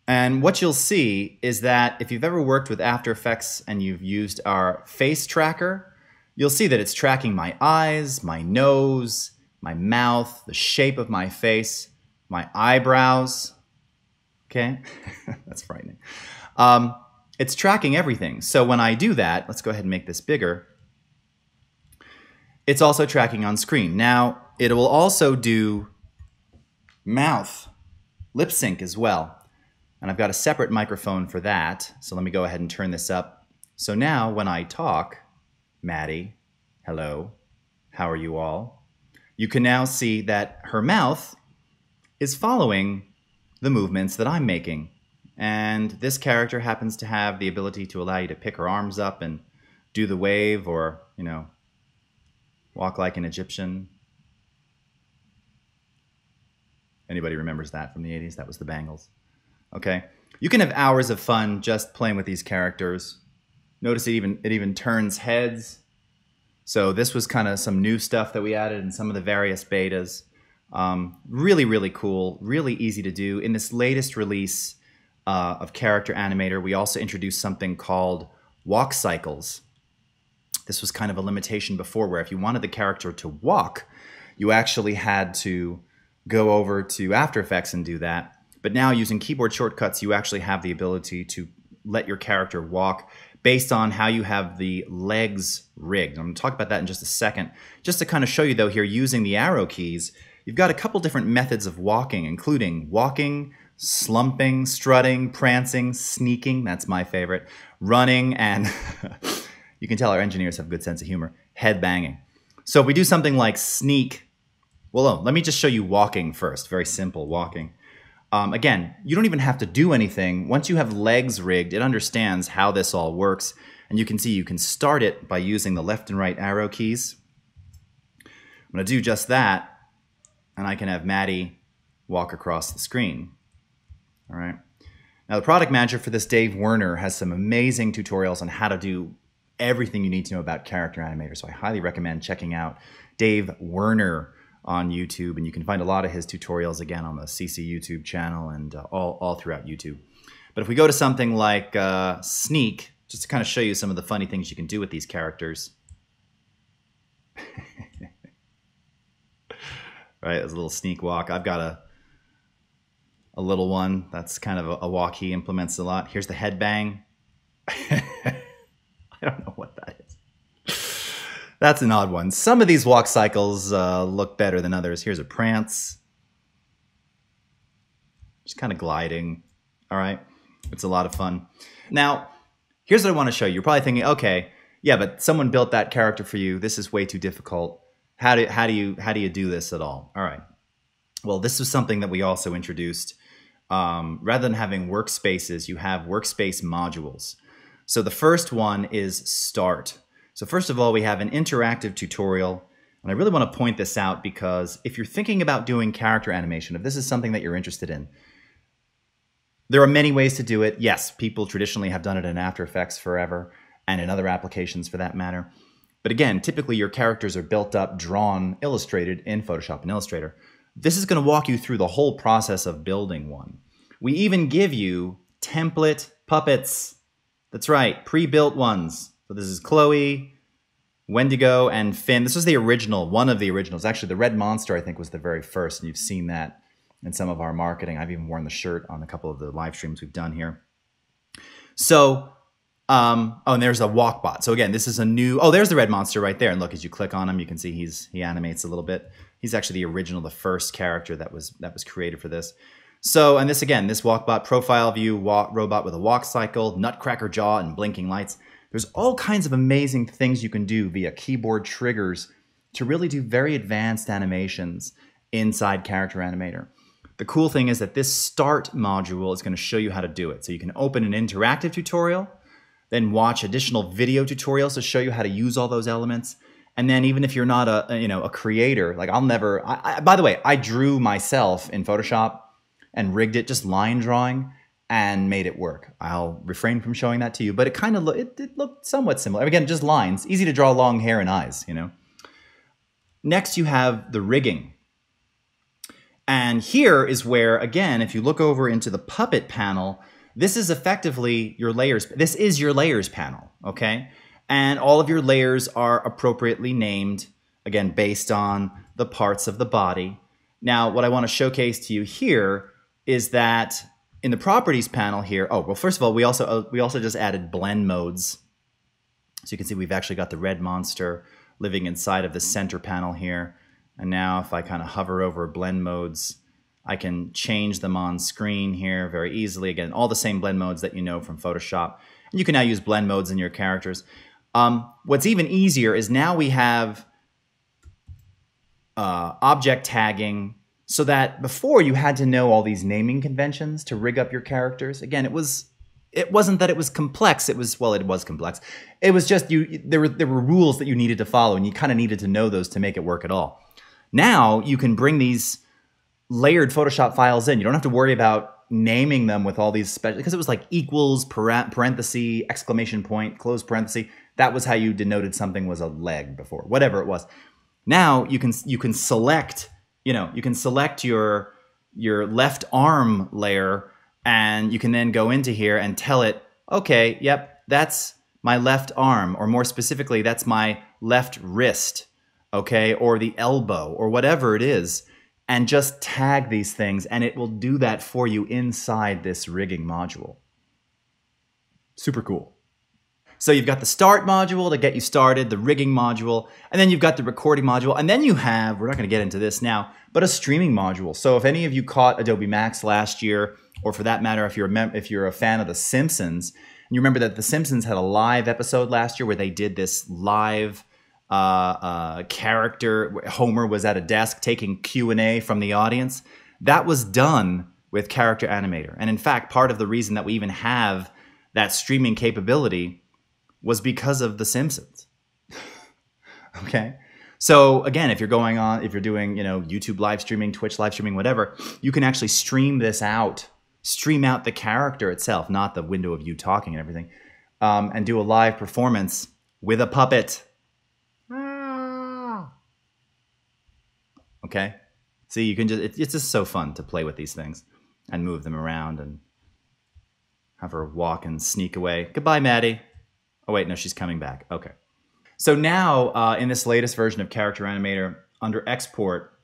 And what you'll see is that if you've ever worked with After Effects and you've used our face tracker, you'll see that it's tracking my eyes, my nose, my mouth, the shape of my face, my eyebrows. Okay, that's frightening. It's tracking everything. So when I do that, let's go ahead and make this bigger. It's also tracking on screen. Now, it will also do mouth, lip sync as well. And I've got a separate microphone for that. So let me go ahead and turn this up. So now when I talk, Maddie, hello, how are you all? You can now see that her mouth is following the movements that I'm making. And this character happens to have the ability to allow you to pick her arms up and do the wave, or, walk like an Egyptian. Anybody remembers that from the 80s? That was the Bangles. Okay, you can have hours of fun just playing with these characters. Notice it even turns heads. So this was kind of some new stuff that we added in some of the various betas. Really, really cool, really easy to do. In this latest release of Character Animator, we also introduced something called walk cycles. This was kind of a limitation before, where if you wanted the character to walk, you actually had to go over to After Effects and do that. But now, using keyboard shortcuts, you actually have the ability to let your character walk based on how you have the legs rigged. I'm going to talk about that in just a second. Just to kind of show you, though, here, using the arrow keys, you've got a couple different methods of walking, including walking, slumping, strutting, prancing, sneaking, that's my favorite, running, and you can tell our engineers have a good sense of humor, head banging. So if we do something like sneak, well, let me just show you walking first, very simple walking. Again, you don't even have to do anything. Once you have legs rigged, it understands how this all works. And you can see you can start it by using the left and right arrow keys. I'm going to do just that, and I can have Maddie walk across the screen. All right. Now, the product manager for this, Dave Werner, has some amazing tutorials on how to do everything you need to know about Character Animator. So I highly recommend checking out Dave Werner on YouTube, and you can find a lot of his tutorials again on the CC YouTube channel and all throughout YouTube. But if we go to something like Sneak, just to kind of show you some of the funny things you can do with these characters. Right, there's a little sneak walk. I've got a little one. That's kind of a walk he implements a lot. Here's the headbang. I don't know what that is. That's an odd one. Some of these walk cycles look better than others. Here's a prance. Just kind of gliding. All right. It's a lot of fun. Now, here's what I want to show you. You're probably thinking, okay, yeah, but someone built that character for you. This is way too difficult. How do you do this at all? All right. Well, this was something that we also introduced. Rather than having workspaces, you have workspace modules. So the first one is Start. So first of all, we have an interactive tutorial. And I really want to point this out because if you're thinking about doing character animation, if this is something that you're interested in, there are many ways to do it. Yes, people traditionally have done it in After Effects forever and in other applications for that matter. But again, typically your characters are built up, drawn, illustrated in Photoshop and Illustrator. This is going to walk you through the whole process of building one. We even give you template puppets. That's right, pre-built ones. So this is Chloe, Wendigo, and Finn. This was the original, one of the originals. Actually, the Red Monster, I think, was the very first, and you've seen that in some of our marketing. I've even worn the shirt on a couple of the live streams we've done here. So, oh, and there's a Walkbot. So again, this is a new, oh, there's the Red Monster right there. And look, as you click on him, you can see he animates a little bit. He's actually the original, the first character that was created for this. So, and this again, this Walkbot profile view, robot with a walk cycle, nutcracker jaw, and blinking lights. There's all kinds of amazing things you can do via keyboard triggers to really do very advanced animations inside Character Animator. The cool thing is that this Start module is going to show you how to do it. So you can open an interactive tutorial, then watch additional video tutorials to show you how to use all those elements. And then even if you're not a creator, like by the way, I drew myself in Photoshop and rigged it, just line drawing, and made it work. I'll refrain from showing that to you, but it kind of it looked somewhat similar. Again, just lines, easy to draw long hair and eyes, you know. Next, you have the rigging. And here is where, again, if you look over into the puppet panel, this is effectively your layers. This is your layers panel, okay? And all of your layers are appropriately named, again, based on the parts of the body. Now, what I want to showcase to you here is that in the properties panel here, oh, well, first of all, we also just added blend modes. So you can see we've actually got the Red Monster living inside of the center panel here. And now if I kind of hover over blend modes, I can change them on screen here very easily. Again, all the same blend modes that you know from Photoshop. And you can now use blend modes in your characters. What's even easier is now we have object tagging, so that before you had to know all these naming conventions to rig up your characters. Again, it wasn't that it was complex. It was complex. It was just there were rules that you needed to follow, and you kind of needed to know those to make it work at all. Now you can bring these layered Photoshop files in. You don't have to worry about naming them with all these special, because it was like equals, parenthesis, exclamation point, close parenthesis. That was how you denoted something was a leg before, whatever it was. Now you can select, you can select your left arm layer, and you can then go into here and tell it, okay, yep, that's my left arm, or more specifically, that's my left wrist, okay, or the elbow, or whatever it is, and just tag these things, and it will do that for you inside this rigging module. Super cool. So you've got the Start module to get you started, the rigging module, and then you've got the recording module, and then you have, we're not going to get into this now, but a streaming module. So if any of you caught Adobe Max last year, or for that matter, if you're a fan of The Simpsons, and you remember that The Simpsons had a live episode last year where they did this live character. Homer was at a desk taking Q&A from the audience. That was done with Character Animator. And in fact, part of the reason that we even have that streaming capability was because of The Simpsons. Okay? So again, if you're doing, YouTube live streaming, Twitch live streaming, whatever, you can actually stream this out, stream out the character itself, not the window of you talking and everything, and do a live performance with a puppet. Okay? See, you can just, it's just so fun to play with these things and move them around. And have her walk and sneak away. Goodbye, Maddie. Oh, wait, no, she's coming back. Okay. So now, in this latest version of Character Animator, under Export,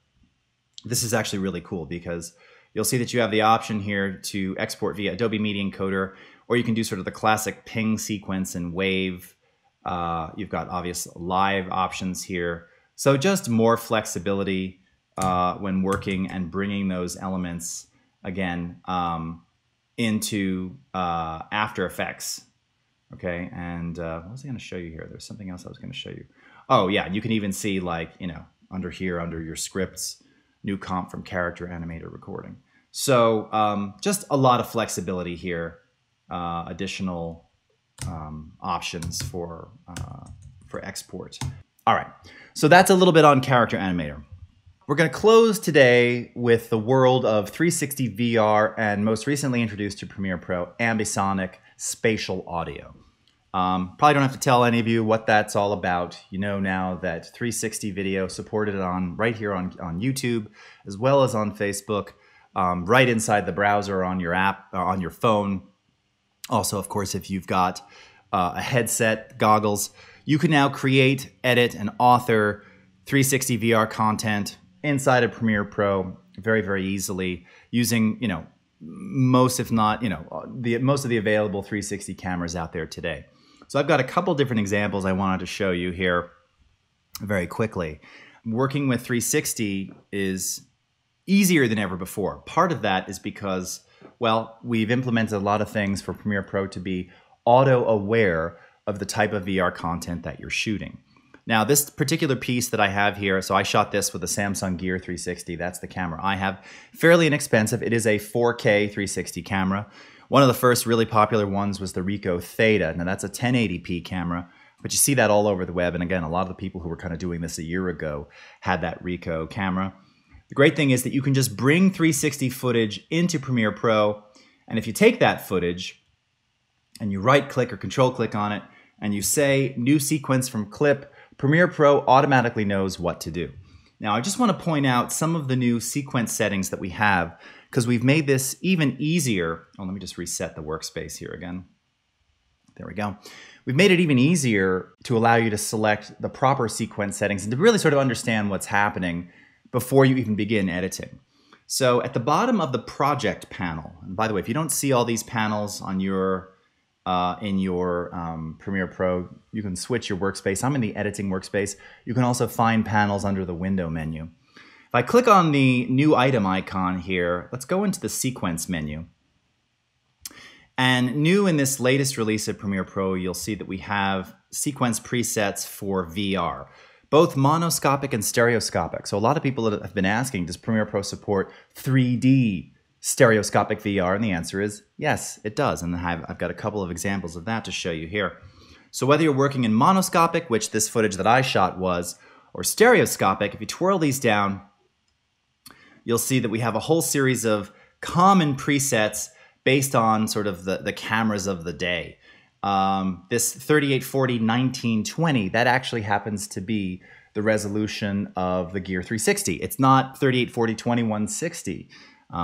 this is actually really cool because you'll see that you have the option here to export via Adobe Media Encoder, or you can do sort of the classic ping sequence and wave. You've got obvious live options here. So just more flexibility when working and bringing those elements, again, into After Effects. Okay, and what was I going to show you here? There's something else I was going to show you. Oh, yeah, you can even see, like, you know, under here, under your scripts, new comp from Character Animator recording. So just a lot of flexibility here, additional options for export. All right, so that's a little bit on Character Animator. We're going to close today with the world of 360 VR and most recently introduced to Premiere Pro, Ambisonic Spatial Audio. Probably don't have to tell any of you what that's all about. You know now that 360 video supported on right here on YouTube, as well as on Facebook, right inside the browser on your app, on your phone. Also, of course, if you've got a headset, goggles, you can now create, edit, and author 360 VR content inside of Premiere Pro very, very easily using, you know, most, if not, you know, most of the available 360 cameras out there today. So I've got a couple different examples I wanted to show you here very quickly. Working with 360 is easier than ever before. Part of that is because, well, we've implemented a lot of things for Premiere Pro to be auto-aware of the type of VR content that you're shooting. Now, this particular piece that I have here, so I shot this with a Samsung Gear 360. That's the camera I have. Fairly inexpensive. It is a 4K 360 camera. One of the first really popular ones was the Ricoh Theta. Now, that's a 1080p camera, but you see that all over the web. And again, a lot of the people who were kind of doing this a year ago had that Ricoh camera. The great thing is that you can just bring 360 footage into Premiere Pro, and if you take that footage and you right-click or control-click on it, and you say New Sequence from Clip, Premiere Pro automatically knows what to do. Now, I just want to point out some of the new sequence settings that we have, because we've made this even easier. Oh, let me just reset the workspace here again. There we go. We've made it even easier to allow you to select the proper sequence settings and to really sort of understand what's happening before you even begin editing. So at the bottom of the project panel, and by the way, if you don't see all these panels on your in your Premiere Pro, you can switch your workspace. I'm in the editing workspace. You can also find panels under the window menu. If I click on the new item icon here, let's go into the sequence menu. And new in this latest release of Premiere Pro, you'll see that we have sequence presets for VR, both monoscopic and stereoscopic. So a lot of people have been asking, does Premiere Pro support 3D stereoscopic VR? And the answer is yes, it does. And I've got a couple of examples of that to show you here. So whether you're working in monoscopic, which this footage that I shot was, or stereoscopic, if you twirl these down, you'll see that we have a whole series of common presets based on sort of the cameras of the day. This 3840-1920, that actually happens to be the resolution of the Gear 360. It's not 3840-2160,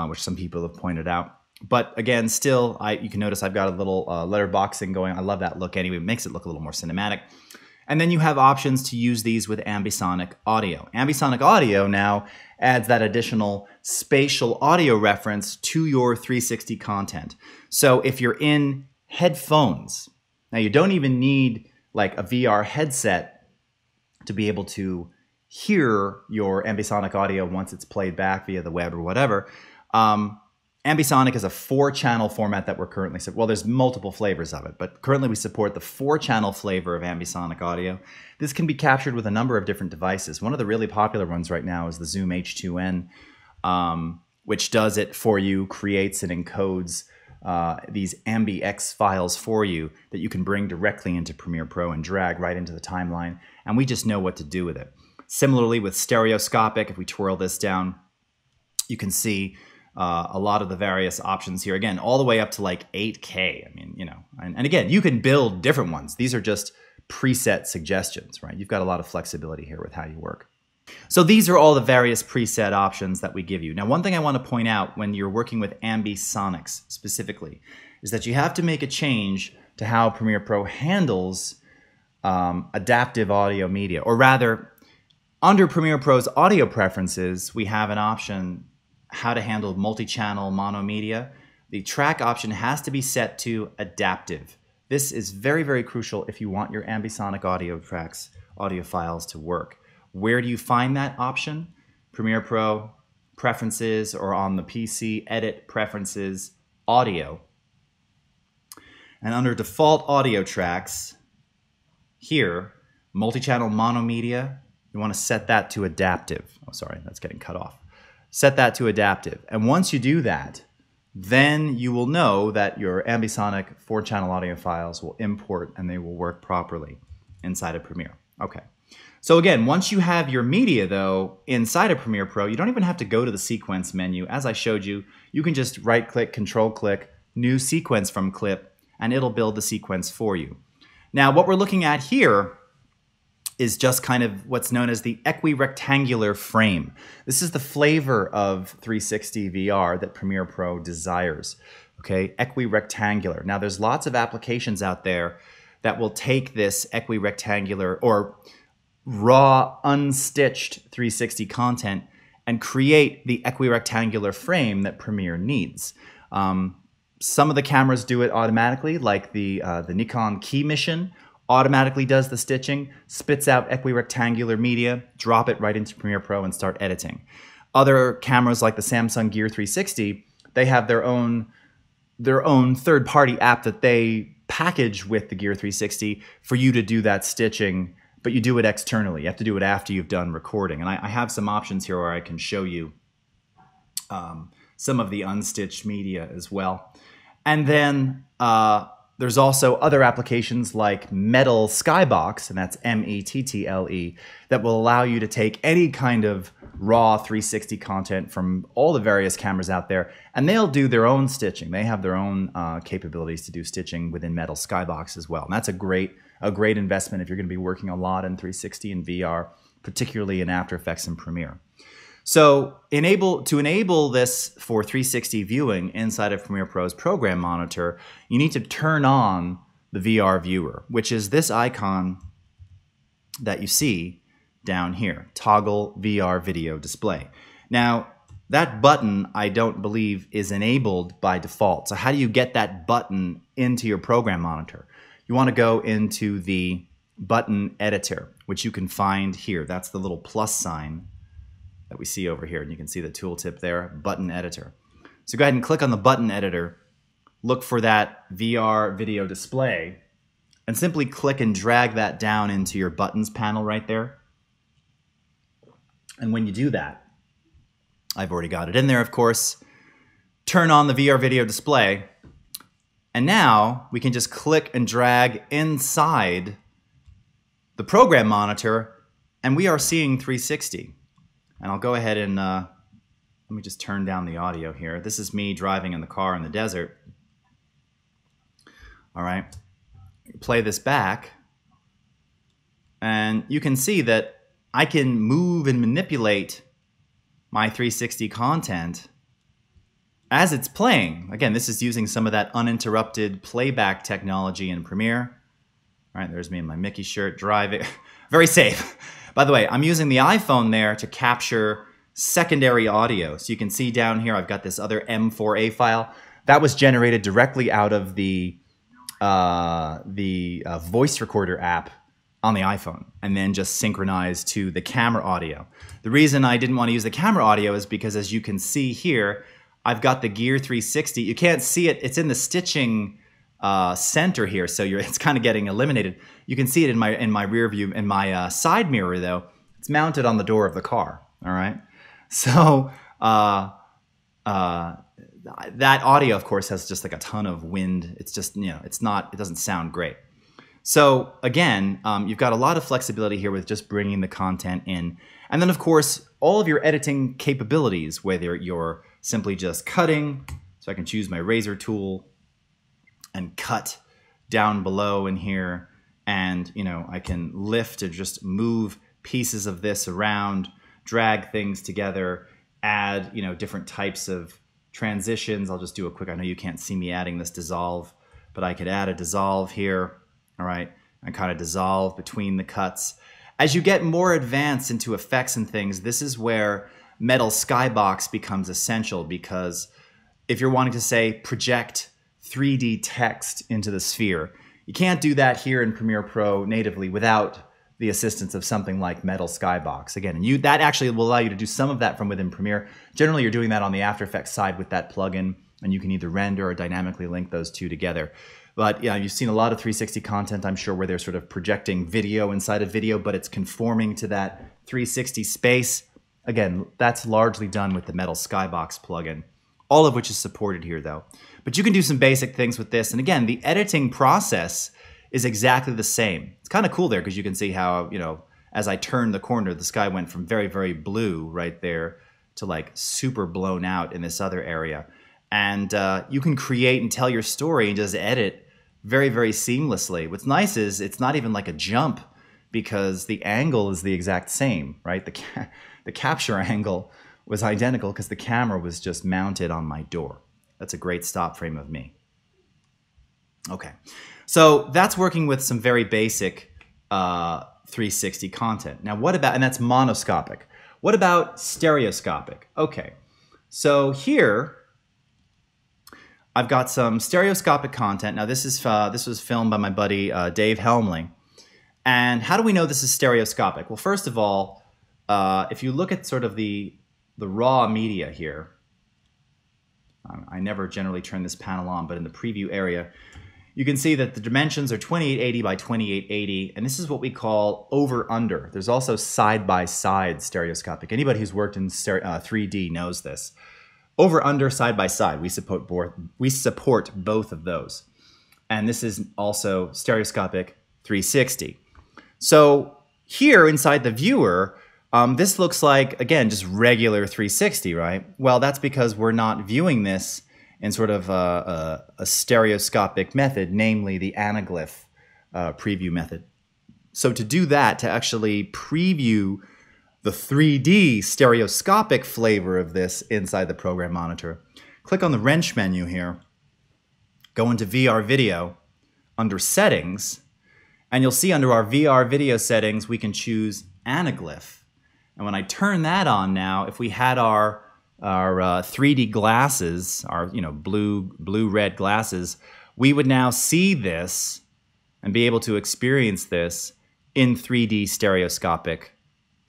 which some people have pointed out. But again, still, you can notice I've got a little letterboxing going. I love that look anyway. It makes it look a little more cinematic. And then you have options to use these with Ambisonic Audio. Ambisonic Audio now adds that additional spatial audio reference to your 360 content. So if you're in headphones, now you don't even need like a VR headset to be able to hear your Ambisonic Audio once it's played back via the web or whatever. Ambisonic is a 4-channel format that we're currently, well, there's multiple flavors of it, but currently we support the 4-channel flavor of Ambisonic Audio. This can be captured with a number of different devices. One of the really popular ones right now is the Zoom H2n, which does it for you, creates and encodes these AmbiX files for you that you can bring directly into Premiere Pro and drag right into the timeline, and we just know what to do with it. Similarly with stereoscopic, if we twirl this down, you can see a lot of the various options here. Again, all the way up to like 8K. I mean, you know, and again, you can build different ones. These are just preset suggestions, right? You've got a lot of flexibility here with how you work. So these are all the various preset options that we give you. Now, one thing I want to point out when you're working with Ambisonics specifically is that you have to make a change to how Premiere Pro handles adaptive audio media. Or rather, under Premiere Pro's audio preferences, we have an option how to handle multi-channel mono media. The track option has to be set to adaptive. This is very, very crucial if you want your ambisonic audio tracks, audio files to work. Where do you find that option? Premiere Pro, Preferences, or on the PC, Edit, Preferences, Audio. And under Default Audio Tracks, here, multi-channel mono media, you want to set that to adaptive. Oh, sorry, that's getting cut off. Set that to adaptive. And once you do that, then you will know that your ambisonic 4-channel audio files will import and they will work properly inside of Premiere. Okay. So again, once you have your media, though, inside of Premiere Pro, you don't even have to go to the sequence menu. As I showed you, you can just right-click, control-click, new sequence from clip, and it'll build the sequence for you. Now, what we're looking at here is just kind of what's known as the equirectangular frame. This is the flavor of 360 VR that Premiere Pro desires, okay? Equirectangular. Now, there's lots of applications out there that will take this equirectangular or raw, unstitched 360 content and create the equirectangular frame that Premiere needs. Some of the cameras do it automatically, like the Nikon Key Mission automatically does the stitching, spits out equirectangular media, drop it right into Premiere Pro and start editing. Other cameras like the Samsung Gear 360, they have their own third-party app that they package with the Gear 360 for you to do that stitching, but you do it externally. You have to do it after you've done recording. And I have some options here where I can show you some of the unstitched media as well. And then there's also other applications like Metal Skybox, and that's METTLE, that will allow you to take any kind of raw 360 content from all the various cameras out there, and they'll do their own stitching. They have their own capabilities to do stitching within Metal Skybox as well. And that's a great investment if you're going to be working a lot in 360 and VR, particularly in After Effects and Premiere. So to enable this for 360 viewing inside of Premiere Pro's Program Monitor, you need to turn on the VR viewer, which is this icon that you see down here, Toggle VR Video Display. Now, that button, I don't believe, is enabled by default. So how do you get that button into your Program Monitor? You want to go into the button editor, which you can find here. That's the little plus sign that we see over here, and you can see the tooltip there, button editor. So go ahead and click on the button editor, look for that VR video display, and simply click and drag that down into your buttons panel right there. And when you do that, I've already got it in there, of course, turn on the VR video display, and now we can just click and drag inside the Program Monitor, and we are seeing 360. And I'll go ahead and let me just turn down the audio here. This is me driving in the car in the desert. All right, play this back. And you can see that I can move and manipulate my 360 content as it's playing. Again, this is using some of that uninterrupted playback technology in Premiere. All right, there's me in my Mickey shirt driving. Very safe. By the way, I'm using the iPhone there to capture secondary audio. So you can see down here, I've got this other M4A file. That was generated directly out of the voice recorder app on the iPhone and then just synchronized to the camera audio. The reason I didn't want to use the camera audio is because, as you can see here, I've got the Gear 360. You can't see it. It's in the stitching center here, so it's kind of getting eliminated. You can see it in my rear view, in my side mirror though. It's mounted on the door of the car. All right, so that audio, of course, has just like a ton of wind. It's just, it doesn't sound great. So again, you've got a lot of flexibility here with just bringing the content in, and then of course all of your editing capabilities, whether you're simply just cutting, so I can choose my razor tool and cut down below in here, and I can lift or just move pieces of this around, drag things together, add different types of transitions. I'll just do a quick, I know you can't see me adding this dissolve, but I could add a dissolve here, all right, and kind of dissolve between the cuts. As you get more advanced into effects and things, this is where Metal Skybox becomes essential, because if you're wanting to, say, project 3D text into the sphere, you can't do that here in Premiere Pro natively without the assistance of something like Metal Skybox. Again, and that actually will allow you to do some of that from within Premiere. Generally, you're doing that on the After Effects side with that plugin, and you can either render or dynamically link those two together. But yeah, you've seen a lot of 360 content, I'm sure, where they're sort of projecting video inside of video, but it's conforming to that 360 space. Again, that's largely done with the Metal Skybox plugin, all of which is supported here, though. But you can do some basic things with this. And again, the editing process is exactly the same. It's kind of cool there because you can see how, you know, as I turned the corner, the sky went from very, very blue right there to like super blown out in this other area. And you can create and tell your story and just edit very, very seamlessly. What's nice is it's not even like a jump because the angle is the exact same, right? The capture angle was identical because the camera was just mounted on my door. That's a great stop frame of me. Okay, so that's working with some very basic 360 content. Now what about, and that's monoscopic. What about stereoscopic? Okay, so here I've got some stereoscopic content. Now this was filmed by my buddy Dave Helmling. And how do we know this is stereoscopic? Well, first of all, if you look at sort of the raw media here, I never generally turn this panel on, but in the preview area, you can see that the dimensions are 2880 by 2880, and this is what we call over-under. There's also side-by-side stereoscopic. Anybody who's worked in 3D knows this. Over-under, side-by-side, we support both of those. And this is also stereoscopic 360. So here inside the viewer, this looks like, again, just regular 360, right? Well, that's because we're not viewing this in sort of a stereoscopic method, namely the anaglyph preview method. So to do that, to actually preview the 3D stereoscopic flavor of this inside the program monitor, click on the wrench menu here, go into VR video, under settings, and you'll see under our VR video settings, we can choose anaglyph. And when I turn that on now, if we had our 3D glasses, our blue-red glasses, we would now see this and be able to experience this in 3D stereoscopic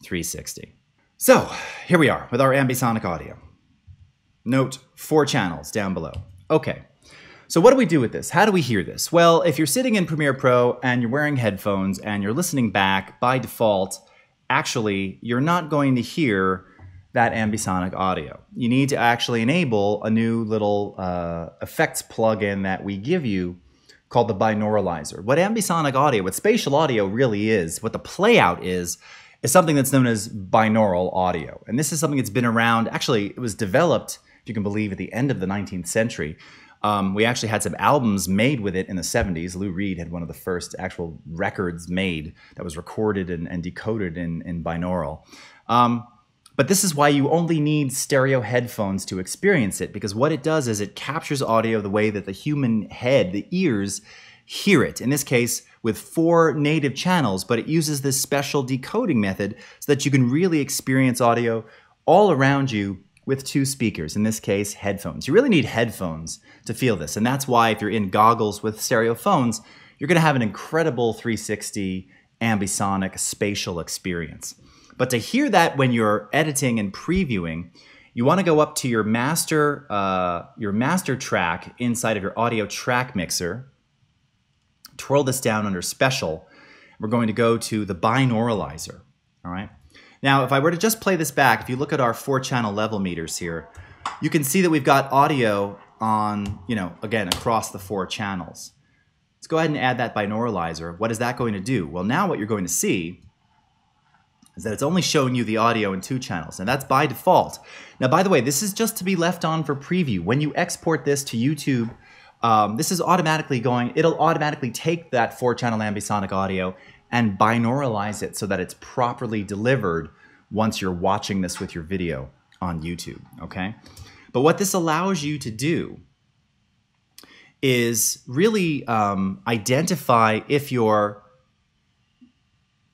360. So here we are with our ambisonic audio. Note 4 channels down below. Okay, so what do we do with this? How do we hear this? Well, if you're sitting in Premiere Pro and you're wearing headphones and you're listening back, by default, actually, you're not going to hear that ambisonic audio. You need to actually enable a new little effects plugin that we give you called the binauralizer. What ambisonic audio, what spatial audio really is, what the playout is something that's known as binaural audio. And this is something that's been around, actually, it was developed, if you can believe, at the end of the 19th century. We actually had some albums made with it in the 70s. Lou Reed had one of the first actual records made that was recorded and decoded in binaural. But this is why you only need stereo headphones to experience it, because what it does is it captures audio the way that the human head, the ears, hear it. In this case, with 4 native channels, but it uses this special decoding method so that you can really experience audio all around you with 2 speakers, in this case, headphones. You really need headphones to feel this, and that's why if you're in goggles with stereo phones, you're gonna have an incredible 360 ambisonic spatial experience. But to hear that when you're editing and previewing, you wanna go up to your master track inside of your audio track mixer, twirl this down under special. We're going to go to the binauralizer, all right? Now, if I were to just play this back, if you look at our 4-channel level meters here, you can see that we've got audio on, again, across the 4 channels. Let's go ahead and add that binauralizer. What is that going to do? Well, now what you're going to see is that it's only showing you the audio in 2 channels, and that's by default. Now, by the way, this is just to be left on for preview. When you export this to YouTube, this is automatically it'll automatically take that 4-channel ambisonic audio and binauralize it so that it's properly delivered once you're watching this with your video on YouTube, okay? But what this allows you to do is really identify if your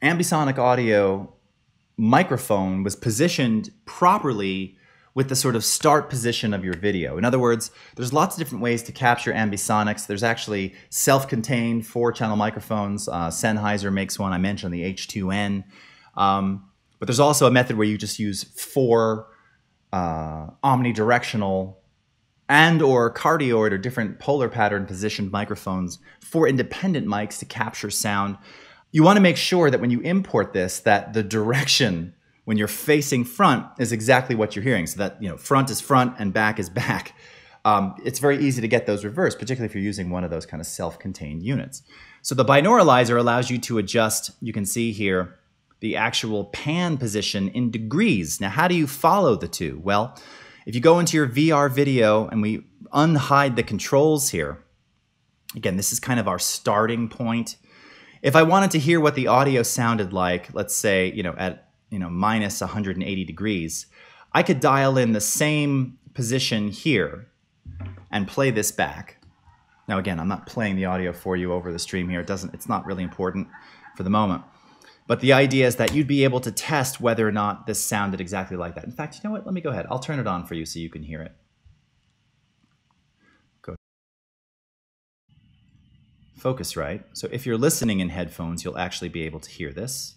ambisonic audio microphone was positioned properly with the sort of start position of your video. In other words, there's lots of different ways to capture ambisonics. There's actually self-contained 4-channel microphones. Sennheiser makes one. I mentioned the H2N. But there's also a method where you just use 4 omnidirectional and or cardioid or different polar pattern positioned microphones, 4 independent mics to capture sound. You want to make sure that when you import this, that the direction when you're facing front is exactly what you're hearing. So that, you know, front is front and back is back. It's very easy to get those reversed, particularly if you're using one of those kind of self-contained units. So the binauralizer allows you to adjust, you can see here, the actual pan position in degrees. Now, how do you follow the two? Well, if you go into your VR video and we unhide the controls here, again, this is kind of our starting point. If I wanted to hear what the audio sounded like, let's say, at minus 180 degrees, I could dial in the same position here and play this back. Now, again, I'm not playing the audio for you over the stream here. It's not really important for the moment. But the idea is that you'd be able to test whether or not this sounded exactly like that. In fact, you know what? Let me go ahead. I'll turn it on for you so you can hear it. Go. Focusrite. So if you're listening in headphones, you'll actually be able to hear this.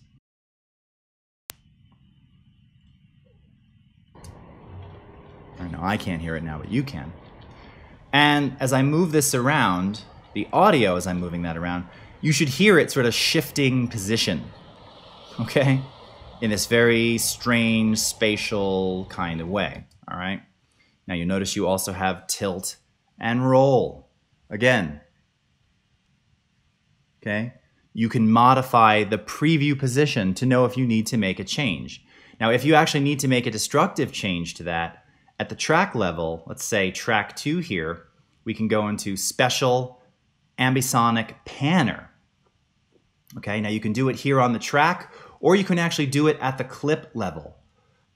No, I can't hear it now, but you can. And as I move this around, the audio as I'm moving that around, you should hear it sort of shifting position, okay? In this very strange spatial kind of way, all right? Now you notice you also have tilt and roll. Again, okay? You can modify the preview position to know if you need to make a change. Now, if you actually need to make a destructive change to that, at the track level, let's say track 2 here, we can go into special ambisonic panner. Okay, now you can do it here on the track, or you can actually do it at the clip level.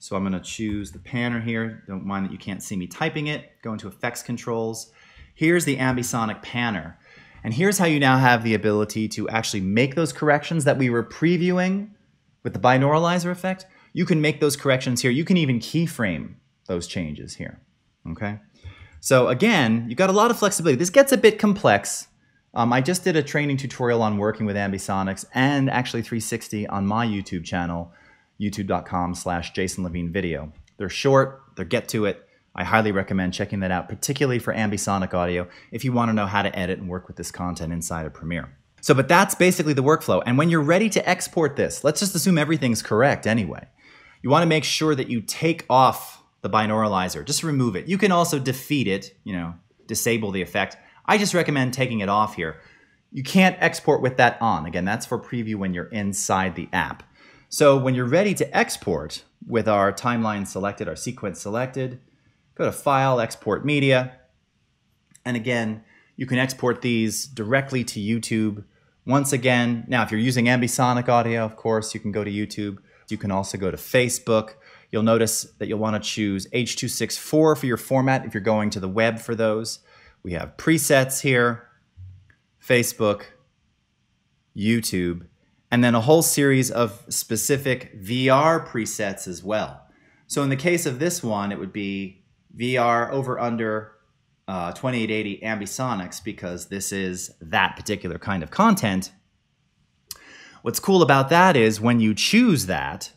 So I'm going to choose the panner here. Don't mind that you can't see me typing it. Go into effects controls. Here's the ambisonic panner. And here's how you now have the ability to actually make those corrections that we were previewing with the binauralizer effect. You can make those corrections here. You can even keyframe those changes here, okay? So again, you've got a lot of flexibility. This gets a bit complex. I just did a training tutorial on working with ambisonics and actually 360 on my YouTube channel, youtube.com/JasonLevineVideo. They're short, they're get to it. I highly recommend checking that out, particularly for ambisonic audio, if you want to know how to edit and work with this content inside of Premiere. So, but that's basically the workflow. And when you're ready to export this, let's just assume everything's correct anyway. You want to make sure that you take off the binauralizer, just remove it. You can also defeat it, disable the effect. I just recommend taking it off here. You can't export with that on. Again, that's for preview when you're inside the app. So when you're ready to export with our timeline selected, our sequence selected, go to File, Export Media. And again, you can export these directly to YouTube. Once again, now if you're using ambisonic audio, of course, you can go to YouTube. You can also go to Facebook. You'll notice that you'll want to choose H.264 for your format if you're going to the web for those. We have presets here, Facebook, YouTube, and then a whole series of specific VR presets as well. So in the case of this one, it would be VR over under 2880 ambisonics because this is that particular kind of content. What's cool about that is when you choose that,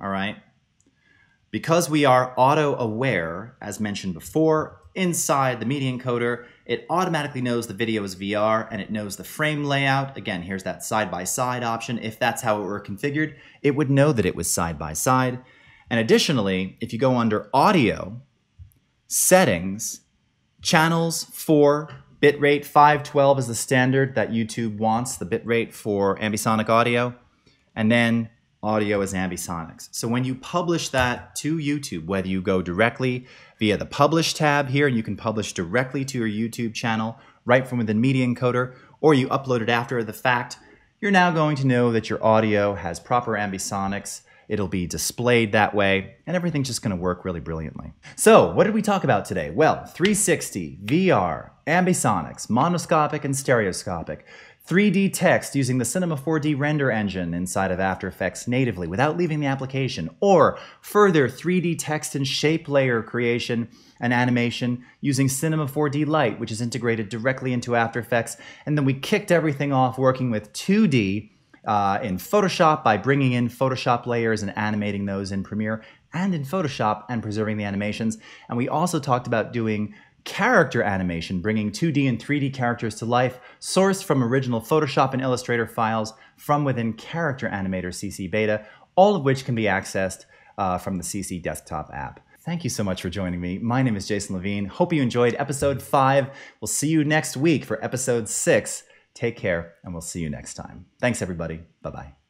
all right, because we are auto-aware, as mentioned before, inside the media encoder, it automatically knows the video is VR and it knows the frame layout. Again, here's that side-by-side option. If that's how it were configured, it would know that it was side-by-side. And additionally, if you go under Audio, Settings, Channels for bitrate 512 is the standard that YouTube wants, the bitrate for ambisonic audio, and then audio is ambisonics. So when you publish that to YouTube, whether you go directly via the Publish tab here, and you can publish directly to your YouTube channel right from within Media Encoder, or you upload it after the fact, you're now going to know that your audio has proper ambisonics, It'll be displayed that way, and everything's just going to work really brilliantly. So, what did we talk about today? Well, 360, VR, ambisonics, monoscopic and stereoscopic, 3D text using the Cinema 4D render engine inside of After Effects natively without leaving the application, or further 3D text and shape layer creation and animation using Cinema 4D Lite, which is integrated directly into After Effects. And then we kicked everything off working with 2D in Photoshop by bringing in Photoshop layers and animating those in Premiere and in Photoshop and preserving the animations. And we also talked about doing character animation, bringing 2D and 3D characters to life, sourced from original Photoshop and Illustrator files from within Character Animator CC Beta, all of which can be accessed from the CC Desktop app. Thank you so much for joining me. My name is Jason Levine. Hope you enjoyed episode 5. We'll see you next week for episode 6. Take care, and we'll see you next time. Thanks, everybody. Bye-bye.